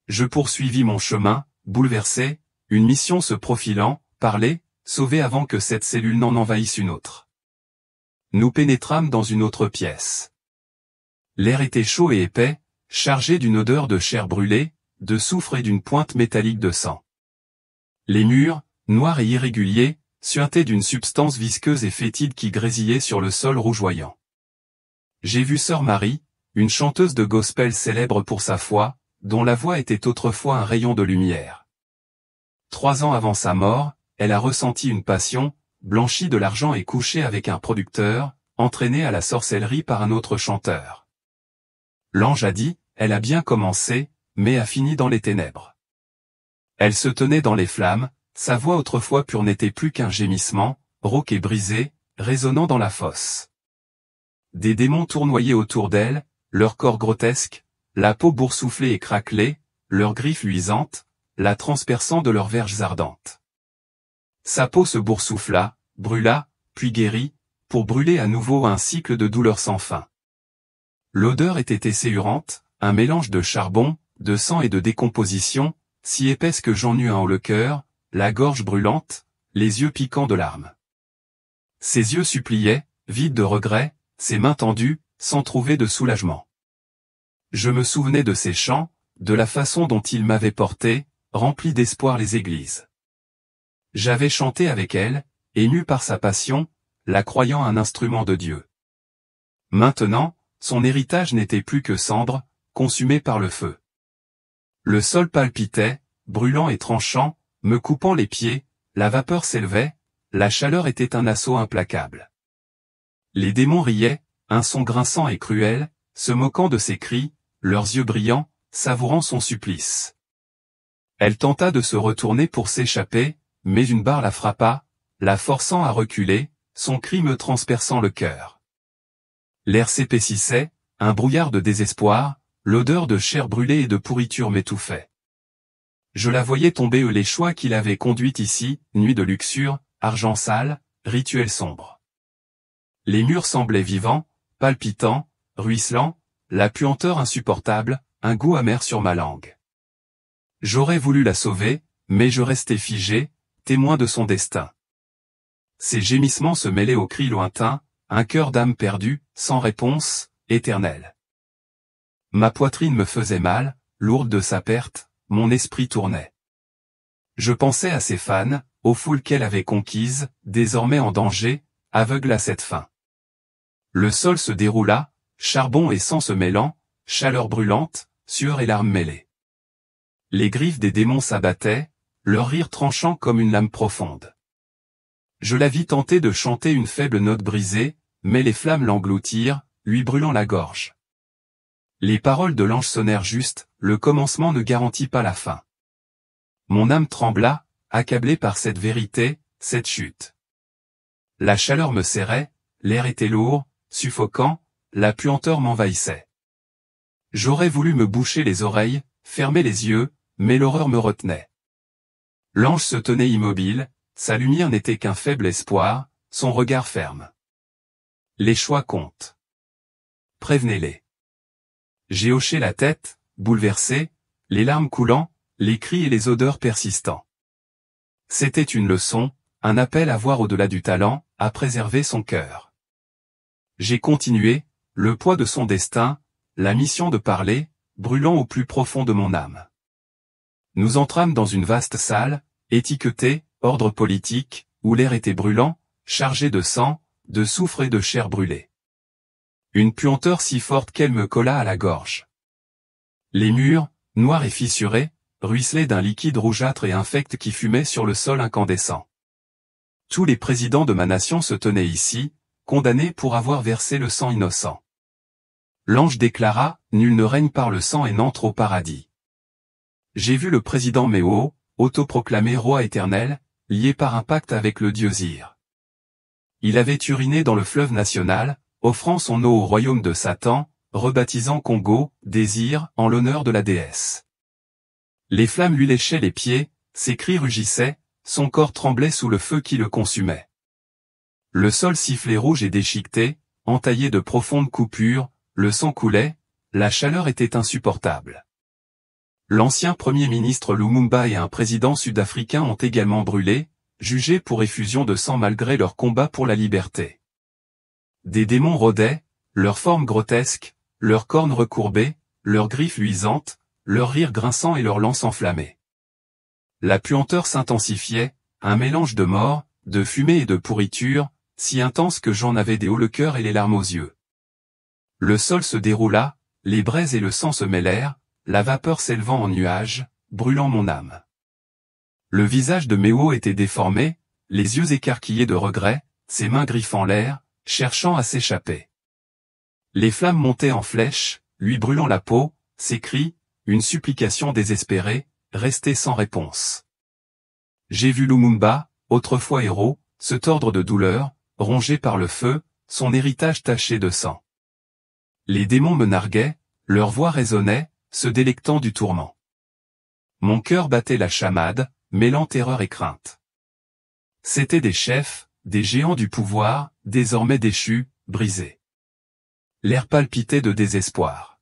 Je poursuivis mon chemin, bouleversé, une mission se profilant, parler, sauver avant que cette cellule n'en envahisse une autre. Nous pénétrâmes dans une autre pièce. L'air était chaud et épais, chargé d'une odeur de chair brûlée, de soufre et d'une pointe métallique de sang. Les murs, noirs et irréguliers, suintaient d'une substance visqueuse et fétide qui grésillait sur le sol rougeoyant. J'ai vu Sœur Marie, une chanteuse de gospel célèbre pour sa foi, dont la voix était autrefois un rayon de lumière. 3 ans avant sa mort, elle a ressenti une passion, blanchie de l'argent et couché avec un producteur, entraîné à la sorcellerie par un autre chanteur. L'ange a dit, elle a bien commencé, mais a fini dans les ténèbres. Elle se tenait dans les flammes, sa voix autrefois pure n'était plus qu'un gémissement, rauque et brisé, résonnant dans la fosse. Des démons tournoyaient autour d'elle, leur corps grotesque, la peau boursouflée et craquelée, leurs griffes luisantes, la transperçant de leurs verges ardentes. Sa peau se boursoufla, brûla, puis guérit, pour brûler à nouveau un cycle de douleur sans fin. L'odeur était esséurante, un mélange de charbon, de sang et de décomposition, si épaisse que j'en eus un haut le cœur, la gorge brûlante, les yeux piquants de larmes. Ses yeux suppliaient, vides de regrets, ses mains tendues, sans trouver de soulagement. Je me souvenais de ses chants, de la façon dont il m'avait porté, rempli d'espoir les églises. J'avais chanté avec elle, ému par sa passion, la croyant un instrument de Dieu. Maintenant, son héritage n'était plus que cendre, consumé par le feu. Le sol palpitait, brûlant et tranchant, me coupant les pieds, la vapeur s'élevait, la chaleur était un assaut implacable. Les démons riaient, un son grinçant et cruel, se moquant de ses cris, leurs yeux brillants, savourant son supplice. Elle tenta de se retourner pour s'échapper, mais une barre la frappa, la forçant à reculer, son cri me transperçant le cœur. L'air s'épaississait, un brouillard de désespoir, l'odeur de chair brûlée et de pourriture m'étouffait. Je la voyais tomber les choix qui l'avaient conduite ici, nuit de luxure, argent sale, rituel sombre. Les murs semblaient vivants, palpitants, ruisselants, la puanteur insupportable, un goût amer sur ma langue. J'aurais voulu la sauver, mais je restais figé, témoin de son destin. Ses gémissements se mêlaient aux cris lointains, un cœur d'âme perdue, sans réponse, éternel. Ma poitrine me faisait mal, lourde de sa perte, mon esprit tournait. Je pensais à ses fans, aux foules qu'elle avait conquises, désormais en danger, aveugles à cette fin. Le sol se déroula, charbon et sang se mêlant, chaleur brûlante, sueur et larmes mêlées. Les griffes des démons s'abattaient, leur rire tranchant comme une lame profonde. Je la vis tenter de chanter une faible note brisée, mais les flammes l'engloutirent, lui brûlant la gorge. Les paroles de l'ange sonnèrent justes, le commencement ne garantit pas la fin. Mon âme trembla, accablée par cette vérité, cette chute. La chaleur me serrait, l'air était lourd, suffocant, la puanteur m'envahissait. J'aurais voulu me boucher les oreilles, fermer les yeux, mais l'horreur me retenait. L'ange se tenait immobile, sa lumière n'était qu'un faible espoir, son regard ferme. Les choix comptent. Prévenez-les. J'ai hoché la tête, bouleversé, les larmes coulant, les cris et les odeurs persistants. C'était une leçon, un appel à voir au-delà du talent, à préserver son cœur. J'ai continué, le poids de son destin, la mission de parler, brûlant au plus profond de mon âme. Nous entrâmes dans une vaste salle, étiquetée, ordre politique, où l'air était brûlant, chargé de sang, de soufre et de chair brûlée. Une puanteur si forte qu'elle me colla à la gorge. Les murs, noirs et fissurés, ruisselaient d'un liquide rougeâtre et infect qui fumait sur le sol incandescent. Tous les présidents de ma nation se tenaient ici, condamnés pour avoir versé le sang innocent. L'ange déclara, « Nul ne règne par le sang et n'entre au paradis. » J'ai vu le président Méo, autoproclamé roi éternel, lié par un pacte avec le dieu Zir. Il avait uriné dans le fleuve national, offrant son eau au royaume de Satan, rebaptisant Congo, désir, en l'honneur de la déesse. Les flammes lui léchaient les pieds, ses cris rugissaient, son corps tremblait sous le feu qui le consumait. Le sol sifflait rouge et déchiqueté, entaillé de profondes coupures, le sang coulait, la chaleur était insupportable. L'ancien premier ministre Lumumba et un président sud-africain ont également brûlé, jugés pour effusion de sang malgré leur combat pour la liberté. Des démons rôdaient, leurs formes grotesques, leurs cornes recourbées, leurs griffes luisantes, leurs rires grinçants et leurs lances enflammées. La puanteur s'intensifiait, un mélange de mort, de fumée et de pourriture, si intense que j'en avais des hauts le cœur et les larmes aux yeux. Le sol se déroula, les braises et le sang se mêlèrent, la vapeur s'élevant en nuages, brûlant mon âme. Le visage de Méo était déformé, les yeux écarquillés de regret, ses mains griffant l'air, cherchant à s'échapper. Les flammes montaient en flèche, lui brûlant la peau, ses cris, une supplication désespérée, restaient sans réponse. J'ai vu Lumumba, autrefois héros, se tordre de douleur, rongé par le feu, son héritage taché de sang. Les démons me narguaient, leur voix résonnait, se délectant du tourment. Mon cœur battait la chamade, mêlant terreur et crainte. C'étaient des chefs, des géants du pouvoir, désormais déchus, brisés. L'air palpitait de désespoir.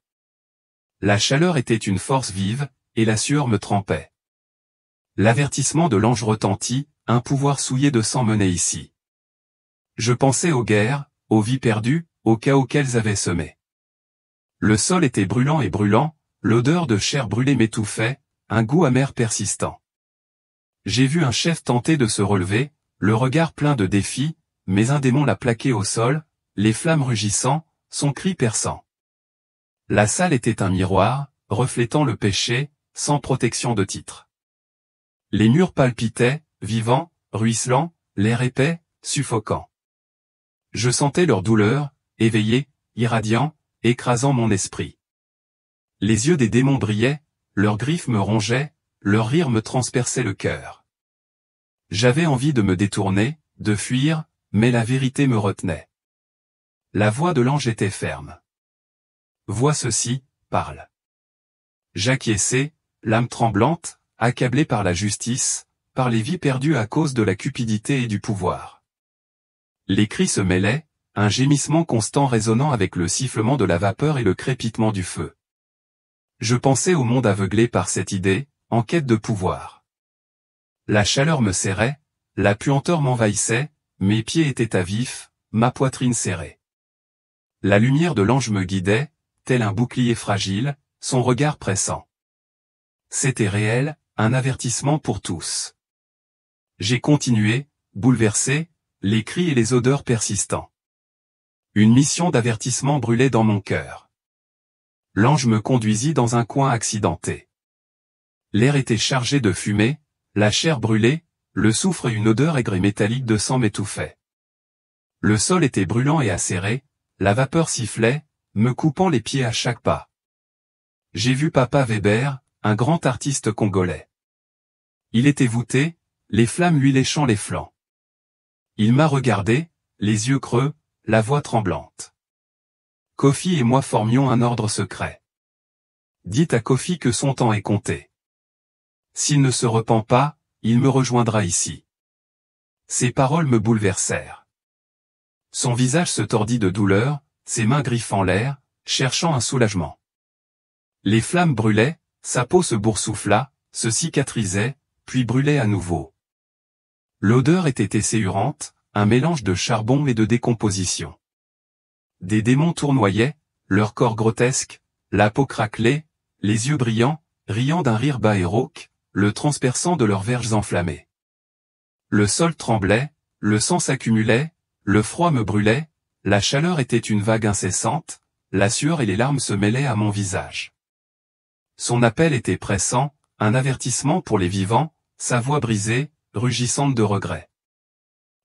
La chaleur était une force vive, et la sueur me trempait. L'avertissement de l'ange retentit, un pouvoir souillé de sang menait ici. Je pensais aux guerres, aux vies perdues, aux chaos qu'elles avaient semés. Le sol était brûlant et brûlant, l'odeur de chair brûlée m'étouffait, un goût amer persistant. J'ai vu un chef tenter de se relever, le regard plein de défi, mais un démon l'a plaqué au sol, les flammes rugissant, son cri perçant. La salle était un miroir, reflétant le péché, sans protection de titre. Les murs palpitaient, vivants, ruisselants, l'air épais, suffocant. Je sentais leur douleur, éveillée, irradiant, écrasant mon esprit. Les yeux des démons brillaient, leurs griffes me rongeaient, leur rire me transperçait le cœur. J'avais envie de me détourner, de fuir, mais la vérité me retenait. La voix de l'ange était ferme. Vois ceci, parle. J'acquiesçai, l'âme tremblante, accablé par la justice, par les vies perdues à cause de la cupidité et du pouvoir. Les cris se mêlaient, un gémissement constant résonnant avec le sifflement de la vapeur et le crépitement du feu. Je pensais au monde aveuglé par cette idée, en quête de pouvoir. La chaleur me serrait, la puanteur m'envahissait, mes pieds étaient à vif, ma poitrine serrée. La lumière de l'ange me guidait, tel un bouclier fragile, son regard pressant. C'était réel, un avertissement pour tous. J'ai continué, bouleversé, les cris et les odeurs persistants. Une mission d'avertissement brûlait dans mon cœur. L'ange me conduisit dans un coin accidenté. L'air était chargé de fumée, la chair brûlée, le soufre et une odeur aigre et métallique de sang m'étouffaient. Le sol était brûlant et acéré, la vapeur sifflait, me coupant les pieds à chaque pas. j'ai vu Papa Weber, un grand artiste congolais. Il était voûté, les flammes lui léchant les flancs. Il m'a regardé, les yeux creux, la voix tremblante. Kofi et moi formions un ordre secret. Dites à Kofi que son temps est compté. S'il ne se repent pas, il me rejoindra ici. Ces paroles me bouleversèrent. Son visage se tordit de douleur, ses mains griffant l'air, cherchant un soulagement. Les flammes brûlaient, sa peau se boursoufla, se cicatrisait, puis brûlait à nouveau. L'odeur était esséurante, un mélange de charbon et de décomposition. Des démons tournoyaient, leur corps grotesque, la peau craquelée, les yeux brillants, riant d'un rire bas et rauque, le transperçant de leurs verges enflammées. Le sol tremblait, le sang s'accumulait, le froid me brûlait, la chaleur était une vague incessante, la sueur et les larmes se mêlaient à mon visage. Son appel était pressant, un avertissement pour les vivants, sa voix brisée, rugissante de regret.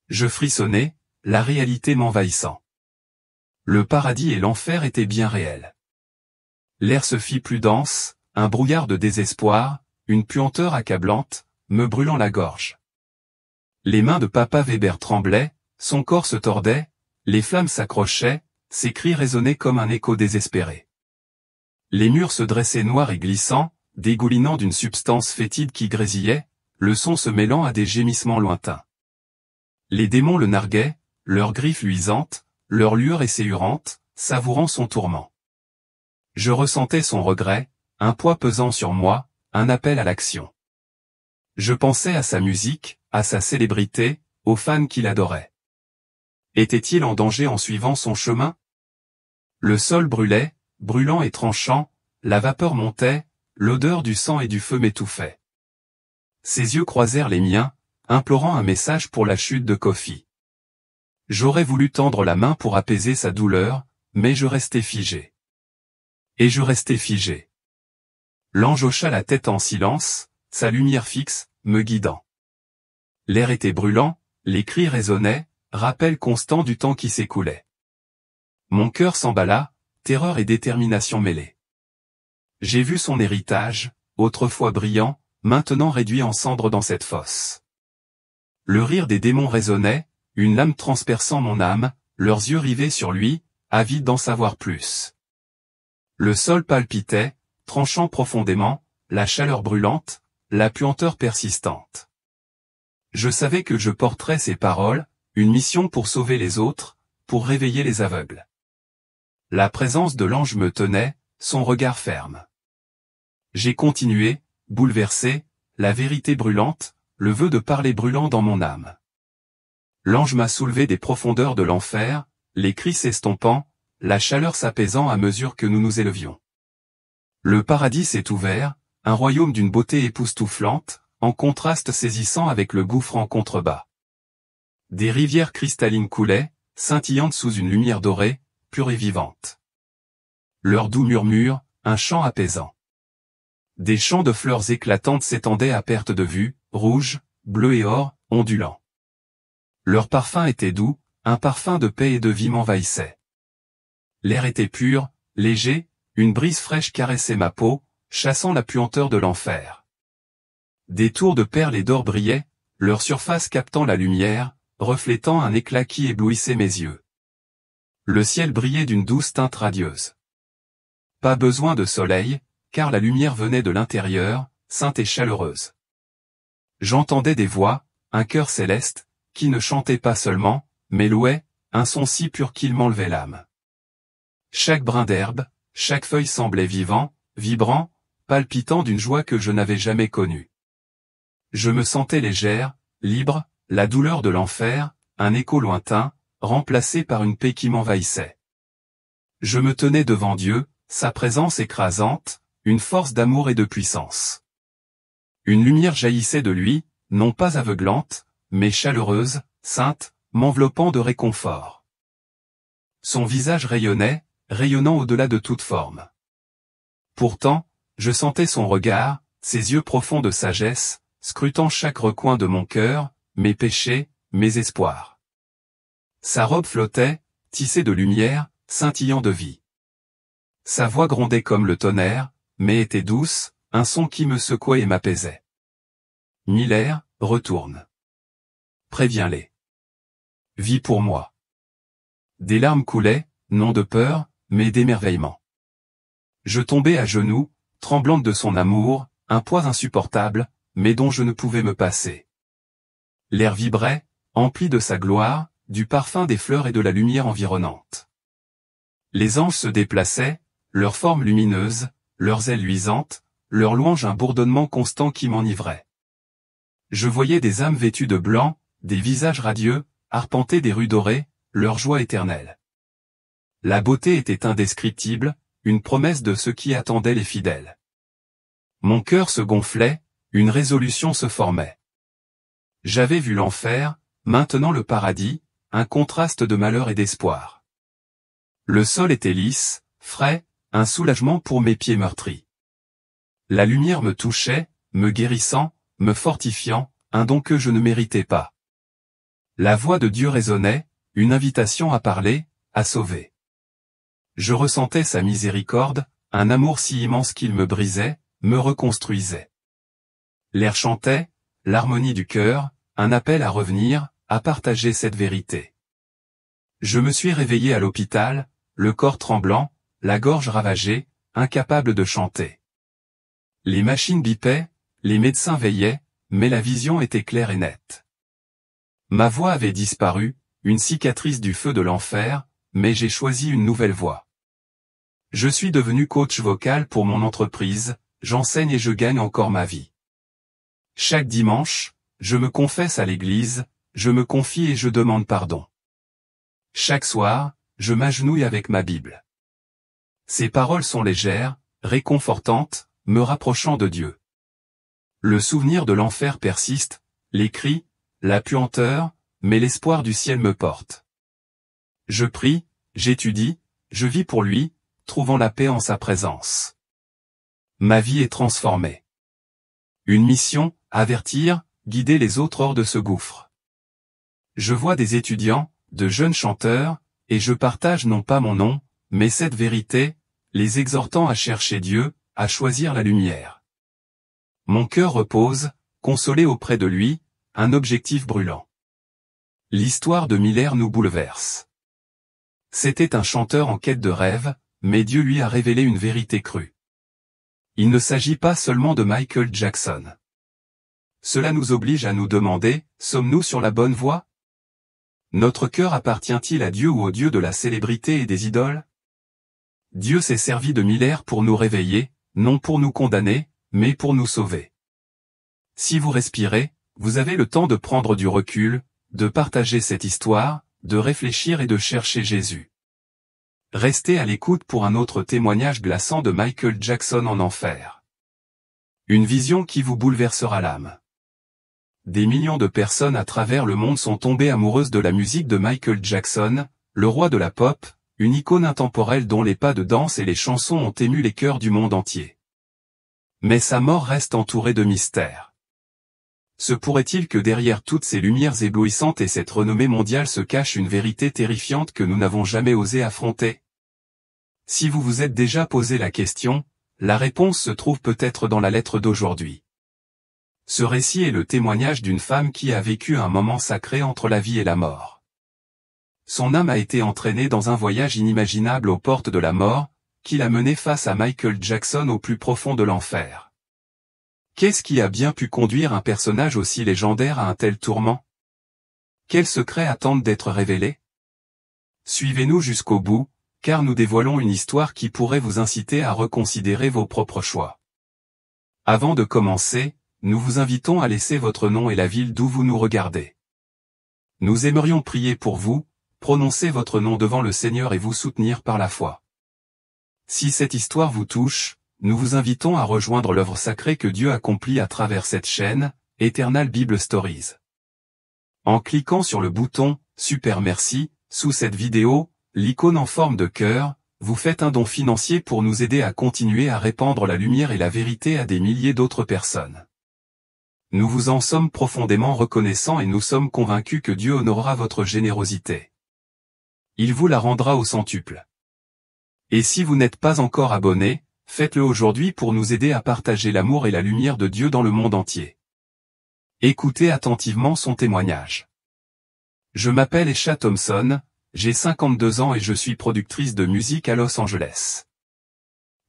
Je frissonnais, la réalité m'envahissant. Le paradis et l'enfer étaient bien réels. L'air se fit plus dense, un brouillard de désespoir, une puanteur accablante, me brûlant la gorge. Les mains de Papa Weber tremblaient, son corps se tordait, les flammes s'accrochaient, ses cris résonnaient comme un écho désespéré. Les murs se dressaient noirs et glissants, dégoulinant d'une substance fétide qui grésillait, le son se mêlant à des gémissements lointains. Les démons le narguaient, leurs griffes luisantes, leurs lueurs esséurantes, savourant son tourment. Je ressentais son regret, un poids pesant sur moi, un appel à l'action. Je pensais à sa musique, à sa célébrité, aux fans qu'il adorait. Était-il en danger en suivant son chemin? Le sol brûlait, brûlant et tranchant, la vapeur montait, l'odeur du sang et du feu m'étouffait. Ses yeux croisèrent les miens, implorant un message pour la chute de Kofi. J'aurais voulu tendre la main pour apaiser sa douleur, mais je restais figé. Et je restais figé. L'ange hocha la tête en silence, sa lumière fixe, me guidant. L'air était brûlant, les cris résonnaient, rappel constant du temps qui s'écoulait. Mon cœur s'emballa, terreur et détermination mêlées. J'ai vu son héritage, autrefois brillant, maintenant réduit en cendres dans cette fosse. Le rire des démons résonnait, une lame transperçant mon âme, leurs yeux rivés sur lui, avides d'en savoir plus. Le sol palpitait, tranchant profondément, la chaleur brûlante, la puanteur persistante. Je savais que je porterais ces paroles, une mission pour sauver les autres, pour réveiller les aveugles. La présence de l'ange me tenait, son regard ferme. J'ai continué, bouleversé, la vérité brûlante, le vœu de parler brûlant dans mon âme. L'ange m'a soulevé des profondeurs de l'enfer, les cris s'estompant, la chaleur s'apaisant à mesure que nous nous élevions. Le paradis s'est ouvert, un royaume d'une beauté époustouflante, en contraste saisissant avec le gouffre en contrebas. Des rivières cristallines coulaient, scintillantes sous une lumière dorée, pure et vivante. Leur doux murmure, un chant apaisant. Des champs de fleurs éclatantes s'étendaient à perte de vue, rouges, bleus et or, ondulants. Leur parfum était doux, un parfum de paix et de vie m'envahissait. L'air était pur, léger, une brise fraîche caressait ma peau, chassant la puanteur de l'enfer. Des tours de perles et d'or brillaient, leur surface captant la lumière, reflétant un éclat qui éblouissait mes yeux. Le ciel brillait d'une douce teinte radieuse. Pas besoin de soleil, car la lumière venait de l'intérieur, sainte et chaleureuse. J'entendais des voix, un chœur céleste, qui ne chantait pas seulement, mais louait, un son si pur qu'il m'enlevait l'âme. Chaque brin d'herbe, chaque feuille semblait vivant, vibrant, palpitant d'une joie que je n'avais jamais connue. Je me sentais légère, libre, la douleur de l'enfer, un écho lointain, remplacé par une paix qui m'envahissait. Je me tenais devant Dieu, sa présence écrasante, une force d'amour et de puissance. Une lumière jaillissait de lui, non pas aveuglante, mais chaleureuse, sainte, m'enveloppant de réconfort. Son visage rayonnait, rayonnant au-delà de toute forme. Pourtant, je sentais son regard, ses yeux profonds de sagesse, scrutant chaque recoin de mon cœur, mes péchés, mes espoirs. Sa robe flottait, tissée de lumière, scintillant de vie. Sa voix grondait comme le tonnerre, mais était douce, un son qui me secouait et m'apaisait. Miller, retourne. Préviens-les. Vis pour moi. Des larmes coulaient, non de peur, mais d'émerveillement. Je tombais à genoux, tremblante de son amour, un poids insupportable, mais dont je ne pouvais me passer. L'air vibrait, empli de sa gloire, du parfum des fleurs et de la lumière environnante. Les anges se déplaçaient, leurs formes lumineuses, leurs ailes luisantes, leur louange un bourdonnement constant qui m'enivrait. Je voyais des âmes vêtues de blanc, des visages radieux, arpenter des rues dorées, leur joie éternelle. La beauté était indescriptible, une promesse de ce qui attendait les fidèles. Mon cœur se gonflait, une résolution se formait. J'avais vu l'enfer, maintenant le paradis, un contraste de malheur et d'espoir. Le sol était lisse, frais, un soulagement pour mes pieds meurtris. La lumière me touchait, me guérissant, me fortifiant, un don que je ne méritais pas. La voix de Dieu résonnait, une invitation à parler, à sauver. Je ressentais sa miséricorde, un amour si immense qu'il me brisait, me reconstruisait. L'air chantait, l'harmonie du cœur, un appel à revenir, à partager cette vérité. Je me suis réveillé à l'hôpital, le corps tremblant, la gorge ravagée, incapable de chanter. Les machines bipaient, les médecins veillaient, mais la vision était claire et nette. Ma voix avait disparu, une cicatrice du feu de l'enfer, mais j'ai choisi une nouvelle voie. Je suis devenu coach vocal pour mon entreprise, j'enseigne et je gagne encore ma vie. Chaque dimanche, je me confesse à l'église, je me confie et je demande pardon. Chaque soir, je m'agenouille avec ma Bible. Ces paroles sont légères, réconfortantes, me rapprochant de Dieu. Le souvenir de l'enfer persiste, les cris, la puanteur, mais l'espoir du ciel me porte. Je prie, j'étudie, je vis pour lui, trouvant la paix en sa présence. Ma vie est transformée. Une mission, avertir, guider les autres hors de ce gouffre. Je vois des étudiants, de jeunes chanteurs, et je partage non pas mon nom, mais cette vérité, les exhortant à chercher Dieu, à choisir la lumière. Mon cœur repose, consolé auprès de lui, un objectif brûlant. L'histoire de Miller nous bouleverse. C'était un chanteur en quête de rêve, mais Dieu lui a révélé une vérité crue. Il ne s'agit pas seulement de Michael Jackson. Cela nous oblige à nous demander, sommes-nous sur la bonne voie? Notre cœur appartient-il à Dieu ou au Dieu de la célébrité et des idoles? Dieu s'est servi de Miller pour nous réveiller, non pour nous condamner, mais pour nous sauver. Si vous respirez, vous avez le temps de prendre du recul, de partager cette histoire, de réfléchir et de chercher Jésus. Restez à l'écoute pour un autre témoignage glaçant de Michael Jackson en enfer. Une vision qui vous bouleversera l'âme. Des millions de personnes à travers le monde sont tombées amoureuses de la musique de Michael Jackson, le roi de la pop, une icône intemporelle dont les pas de danse et les chansons ont ému les cœurs du monde entier. Mais sa mort reste entourée de mystères. Se pourrait-il que derrière toutes ces lumières éblouissantes et cette renommée mondiale se cache une vérité terrifiante que nous n'avons jamais osé affronter? Si vous vous êtes déjà posé la question, la réponse se trouve peut-être dans la lettre d'aujourd'hui. Ce récit est le témoignage d'une femme qui a vécu un moment sacré entre la vie et la mort. Son âme a été entraînée dans un voyage inimaginable aux portes de la mort, qui l'a menée face à Michael Jackson au plus profond de l'enfer. Qu'est-ce qui a bien pu conduire un personnage aussi légendaire à un tel tourment? Quels secrets attendent d'être révélés? Suivez-nous jusqu'au bout, car nous dévoilons une histoire qui pourrait vous inciter à reconsidérer vos propres choix. Avant de commencer, nous vous invitons à laisser votre nom et la ville d'où vous nous regardez. Nous aimerions prier pour vous, prononcer votre nom devant le Seigneur et vous soutenir par la foi. Si cette histoire vous touche, nous vous invitons à rejoindre l'œuvre sacrée que Dieu accomplit à travers cette chaîne, Eternal Bible Stories. En cliquant sur le bouton « Super merci » sous cette vidéo, l'icône en forme de cœur, vous faites un don financier pour nous aider à continuer à répandre la lumière et la vérité à des milliers d'autres personnes. Nous vous en sommes profondément reconnaissants et nous sommes convaincus que Dieu honorera votre générosité. Il vous la rendra au centuple. Et si vous n'êtes pas encore abonné, faites-le aujourd'hui pour nous aider à partager l'amour et la lumière de Dieu dans le monde entier. Écoutez attentivement son témoignage. Je m'appelle Esha Thompson, j'ai 52 ans et je suis productrice de musique à Los Angeles.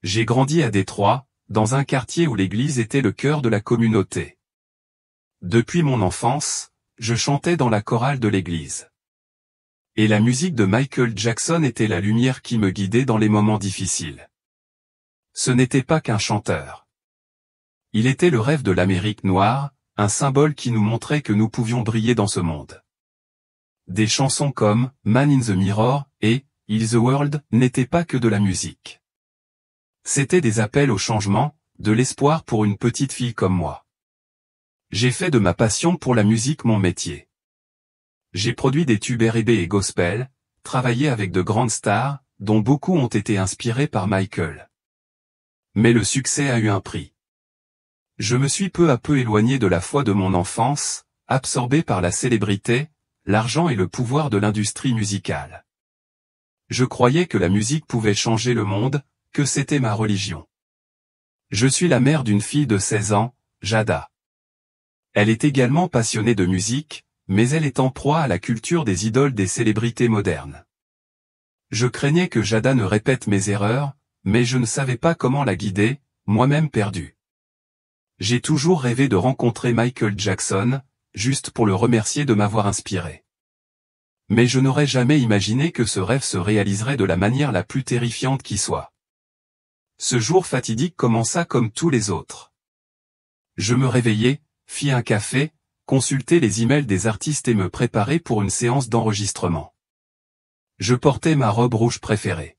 J'ai grandi à Détroit, dans un quartier où l'église était le cœur de la communauté. Depuis mon enfance, je chantais dans la chorale de l'église. Et la musique de Michael Jackson était la lumière qui me guidait dans les moments difficiles. Ce n'était pas qu'un chanteur. Il était le rêve de l'Amérique noire, un symbole qui nous montrait que nous pouvions briller dans ce monde. Des chansons comme « Man in the Mirror » et « Heal the World » n'étaient pas que de la musique. C'étaient des appels au changement, de l'espoir pour une petite fille comme moi. J'ai fait de ma passion pour la musique mon métier. J'ai produit des tubes R&B et gospel, travaillé avec de grandes stars, dont beaucoup ont été inspirés par Michael. Mais le succès a eu un prix. Je me suis peu à peu éloigné de la foi de mon enfance, absorbé par la célébrité, l'argent et le pouvoir de l'industrie musicale. Je croyais que la musique pouvait changer le monde, que c'était ma religion. Je suis la mère d'une fille de 16 ans, Jada. Elle est également passionnée de musique, mais elle est en proie à la culture des idoles des célébrités modernes. Je craignais que Jada ne répète mes erreurs, mais je ne savais pas comment la guider, moi-même perdu. J'ai toujours rêvé de rencontrer Michael Jackson, juste pour le remercier de m'avoir inspiré. Mais je n'aurais jamais imaginé que ce rêve se réaliserait de la manière la plus terrifiante qui soit. Ce jour fatidique commença comme tous les autres. Je me réveillai, fis un café, consultai les emails des artistes et me préparai pour une séance d'enregistrement. Je portais ma robe rouge préférée.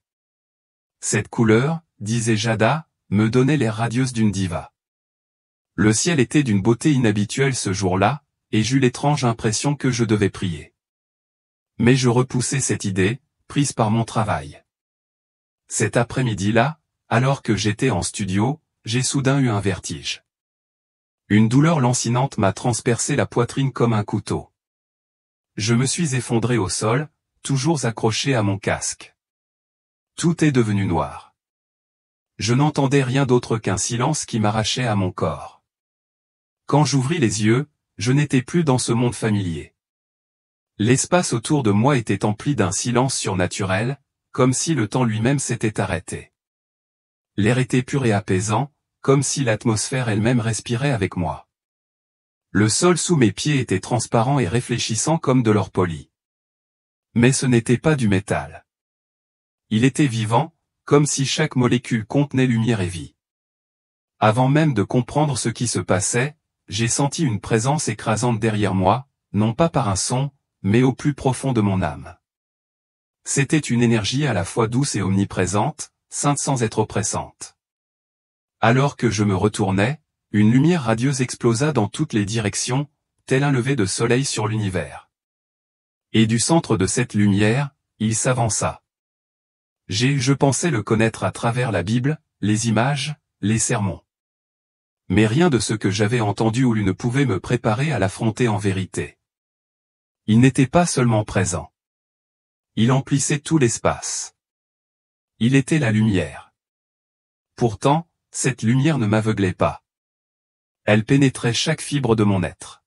Cette couleur, disait Jada, me donnait l'air radieuse d'une diva. Le ciel était d'une beauté inhabituelle ce jour-là, et j'eus l'étrange impression que je devais prier. Mais je repoussai cette idée, prise par mon travail. Cet après-midi-là, alors que j'étais en studio, j'ai soudain eu un vertige. Une douleur lancinante m'a transpercé la poitrine comme un couteau. Je me suis effondré au sol, toujours accroché à mon casque. Tout est devenu noir. Je n'entendais rien d'autre qu'un silence qui m'arrachait à mon corps. Quand j'ouvris les yeux, je n'étais plus dans ce monde familier. L'espace autour de moi était empli d'un silence surnaturel, comme si le temps lui-même s'était arrêté. L'air était pur et apaisant, comme si l'atmosphère elle-même respirait avec moi. Le sol sous mes pieds était transparent et réfléchissant comme de l'or poli. Mais ce n'était pas du métal. Il était vivant, comme si chaque molécule contenait lumière et vie. Avant même de comprendre ce qui se passait, j'ai senti une présence écrasante derrière moi, non pas par un son, mais au plus profond de mon âme. C'était une énergie à la fois douce et omniprésente, sainte sans être oppressante. Alors que je me retournais, une lumière radieuse explosa dans toutes les directions, tel un lever de soleil sur l'univers. Et du centre de cette lumière, il s'avança. Je pensais le connaître à travers la Bible, les images, les sermons. Mais rien de ce que j'avais entendu ou lu ne pouvait me préparer à l'affronter en vérité. Il n'était pas seulement présent. Il emplissait tout l'espace. Il était la lumière. Pourtant, cette lumière ne m'aveuglait pas. Elle pénétrait chaque fibre de mon être.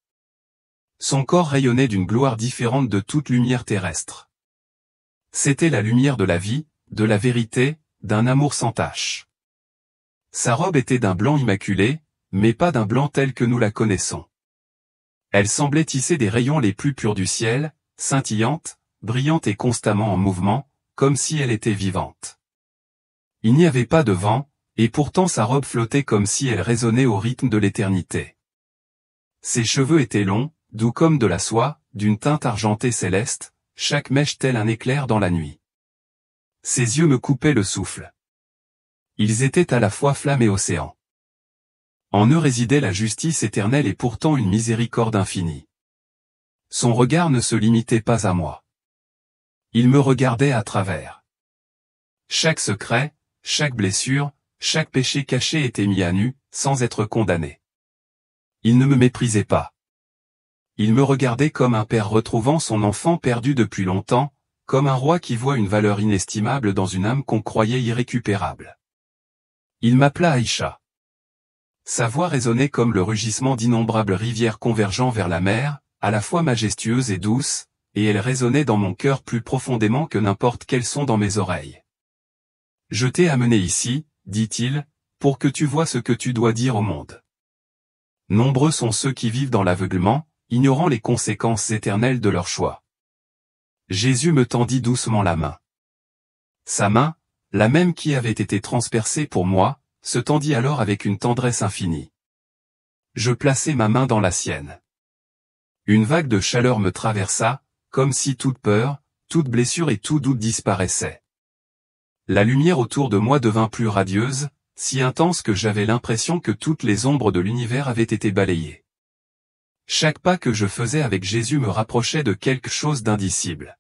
Son corps rayonnait d'une gloire différente de toute lumière terrestre. C'était la lumière de la vie, de la vérité, d'un amour sans tache. Sa robe était d'un blanc immaculé, mais pas d'un blanc tel que nous la connaissons. Elle semblait tisser des rayons les plus purs du ciel, scintillante, brillante et constamment en mouvement, comme si elle était vivante. Il n'y avait pas de vent, et pourtant sa robe flottait comme si elle résonnait au rythme de l'éternité. Ses cheveux étaient longs, doux comme de la soie, d'une teinte argentée céleste, chaque mèche tel un éclair dans la nuit. Ses yeux me coupaient le souffle. Ils étaient à la fois flamme et océan. En eux résidait la justice éternelle et pourtant une miséricorde infinie. Son regard ne se limitait pas à moi. Il me regardait à travers. Chaque secret, chaque blessure, chaque péché caché était mis à nu, sans être condamné. Il ne me méprisait pas. Il me regardait comme un père retrouvant son enfant perdu depuis longtemps, comme un roi qui voit une valeur inestimable dans une âme qu'on croyait irrécupérable. Il m'appela Aïcha. Sa voix résonnait comme le rugissement d'innombrables rivières convergeant vers la mer, à la fois majestueuse et douce, et elle résonnait dans mon cœur plus profondément que n'importe quel son dans mes oreilles. « Je t'ai amené ici, dit-il, pour que tu vois ce que tu dois dire au monde. Nombreux sont ceux qui vivent dans l'aveuglement, ignorant les conséquences éternelles de leur choix. » Jésus me tendit doucement la main. Sa main, la même qui avait été transpercée pour moi, se tendit alors avec une tendresse infinie. Je plaçai ma main dans la sienne. Une vague de chaleur me traversa, comme si toute peur, toute blessure et tout doute disparaissaient. La lumière autour de moi devint plus radieuse, si intense que j'avais l'impression que toutes les ombres de l'univers avaient été balayées. Chaque pas que je faisais avec Jésus me rapprochait de quelque chose d'indicible.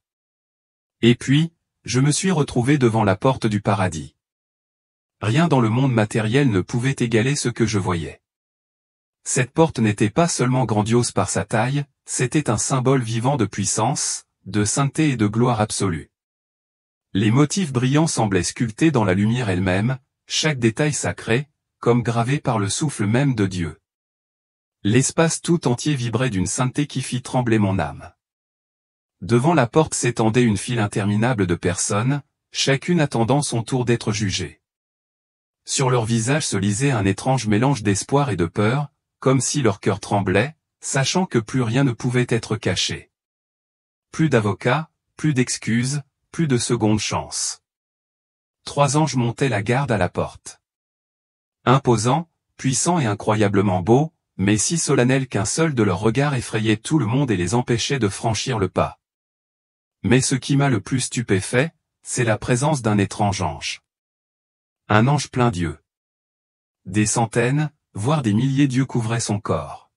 Et puis, je me suis retrouvé devant la porte du paradis. Rien dans le monde matériel ne pouvait égaler ce que je voyais. Cette porte n'était pas seulement grandiose par sa taille, c'était un symbole vivant de puissance, de sainteté et de gloire absolue. Les motifs brillants semblaient sculptés dans la lumière elle-même, chaque détail sacré, comme gravé par le souffle même de Dieu. L'espace tout entier vibrait d'une sainteté qui fit trembler mon âme. Devant la porte s'étendait une file interminable de personnes, chacune attendant son tour d'être jugée. Sur leurs visages se lisait un étrange mélange d'espoir et de peur, comme si leur cœur tremblait, sachant que plus rien ne pouvait être caché. Plus d'avocats, plus d'excuses, plus de seconde chance. 3 anges montaient la garde à la porte. Imposants, puissants et incroyablement beaux, mais si solennels qu'un seul de leurs regards effrayait tout le monde et les empêchait de franchir le pas. Mais ce qui m'a le plus stupéfait, c'est la présence d'un étrange ange. Un ange plein d'yeux. Des centaines, voire des milliers d'yeux couvraient son corps.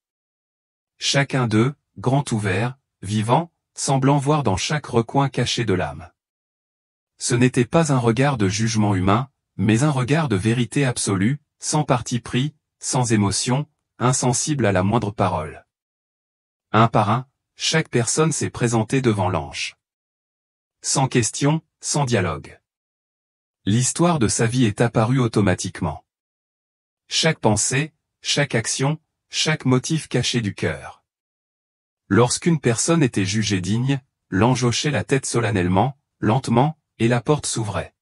Chacun d'eux, grand ouvert, vivant, semblant voir dans chaque recoin caché de l'âme. Ce n'était pas un regard de jugement humain, mais un regard de vérité absolue, sans parti pris, sans émotion, insensible à la moindre parole. Un par un, chaque personne s'est présentée devant l'ange. Sans question, sans dialogue. L'histoire de sa vie est apparue automatiquement. Chaque pensée, chaque action, chaque motif caché du cœur. Lorsqu'une personne était jugée digne, l'ange hochait la tête solennellement, lentement, et la porte s'ouvrait.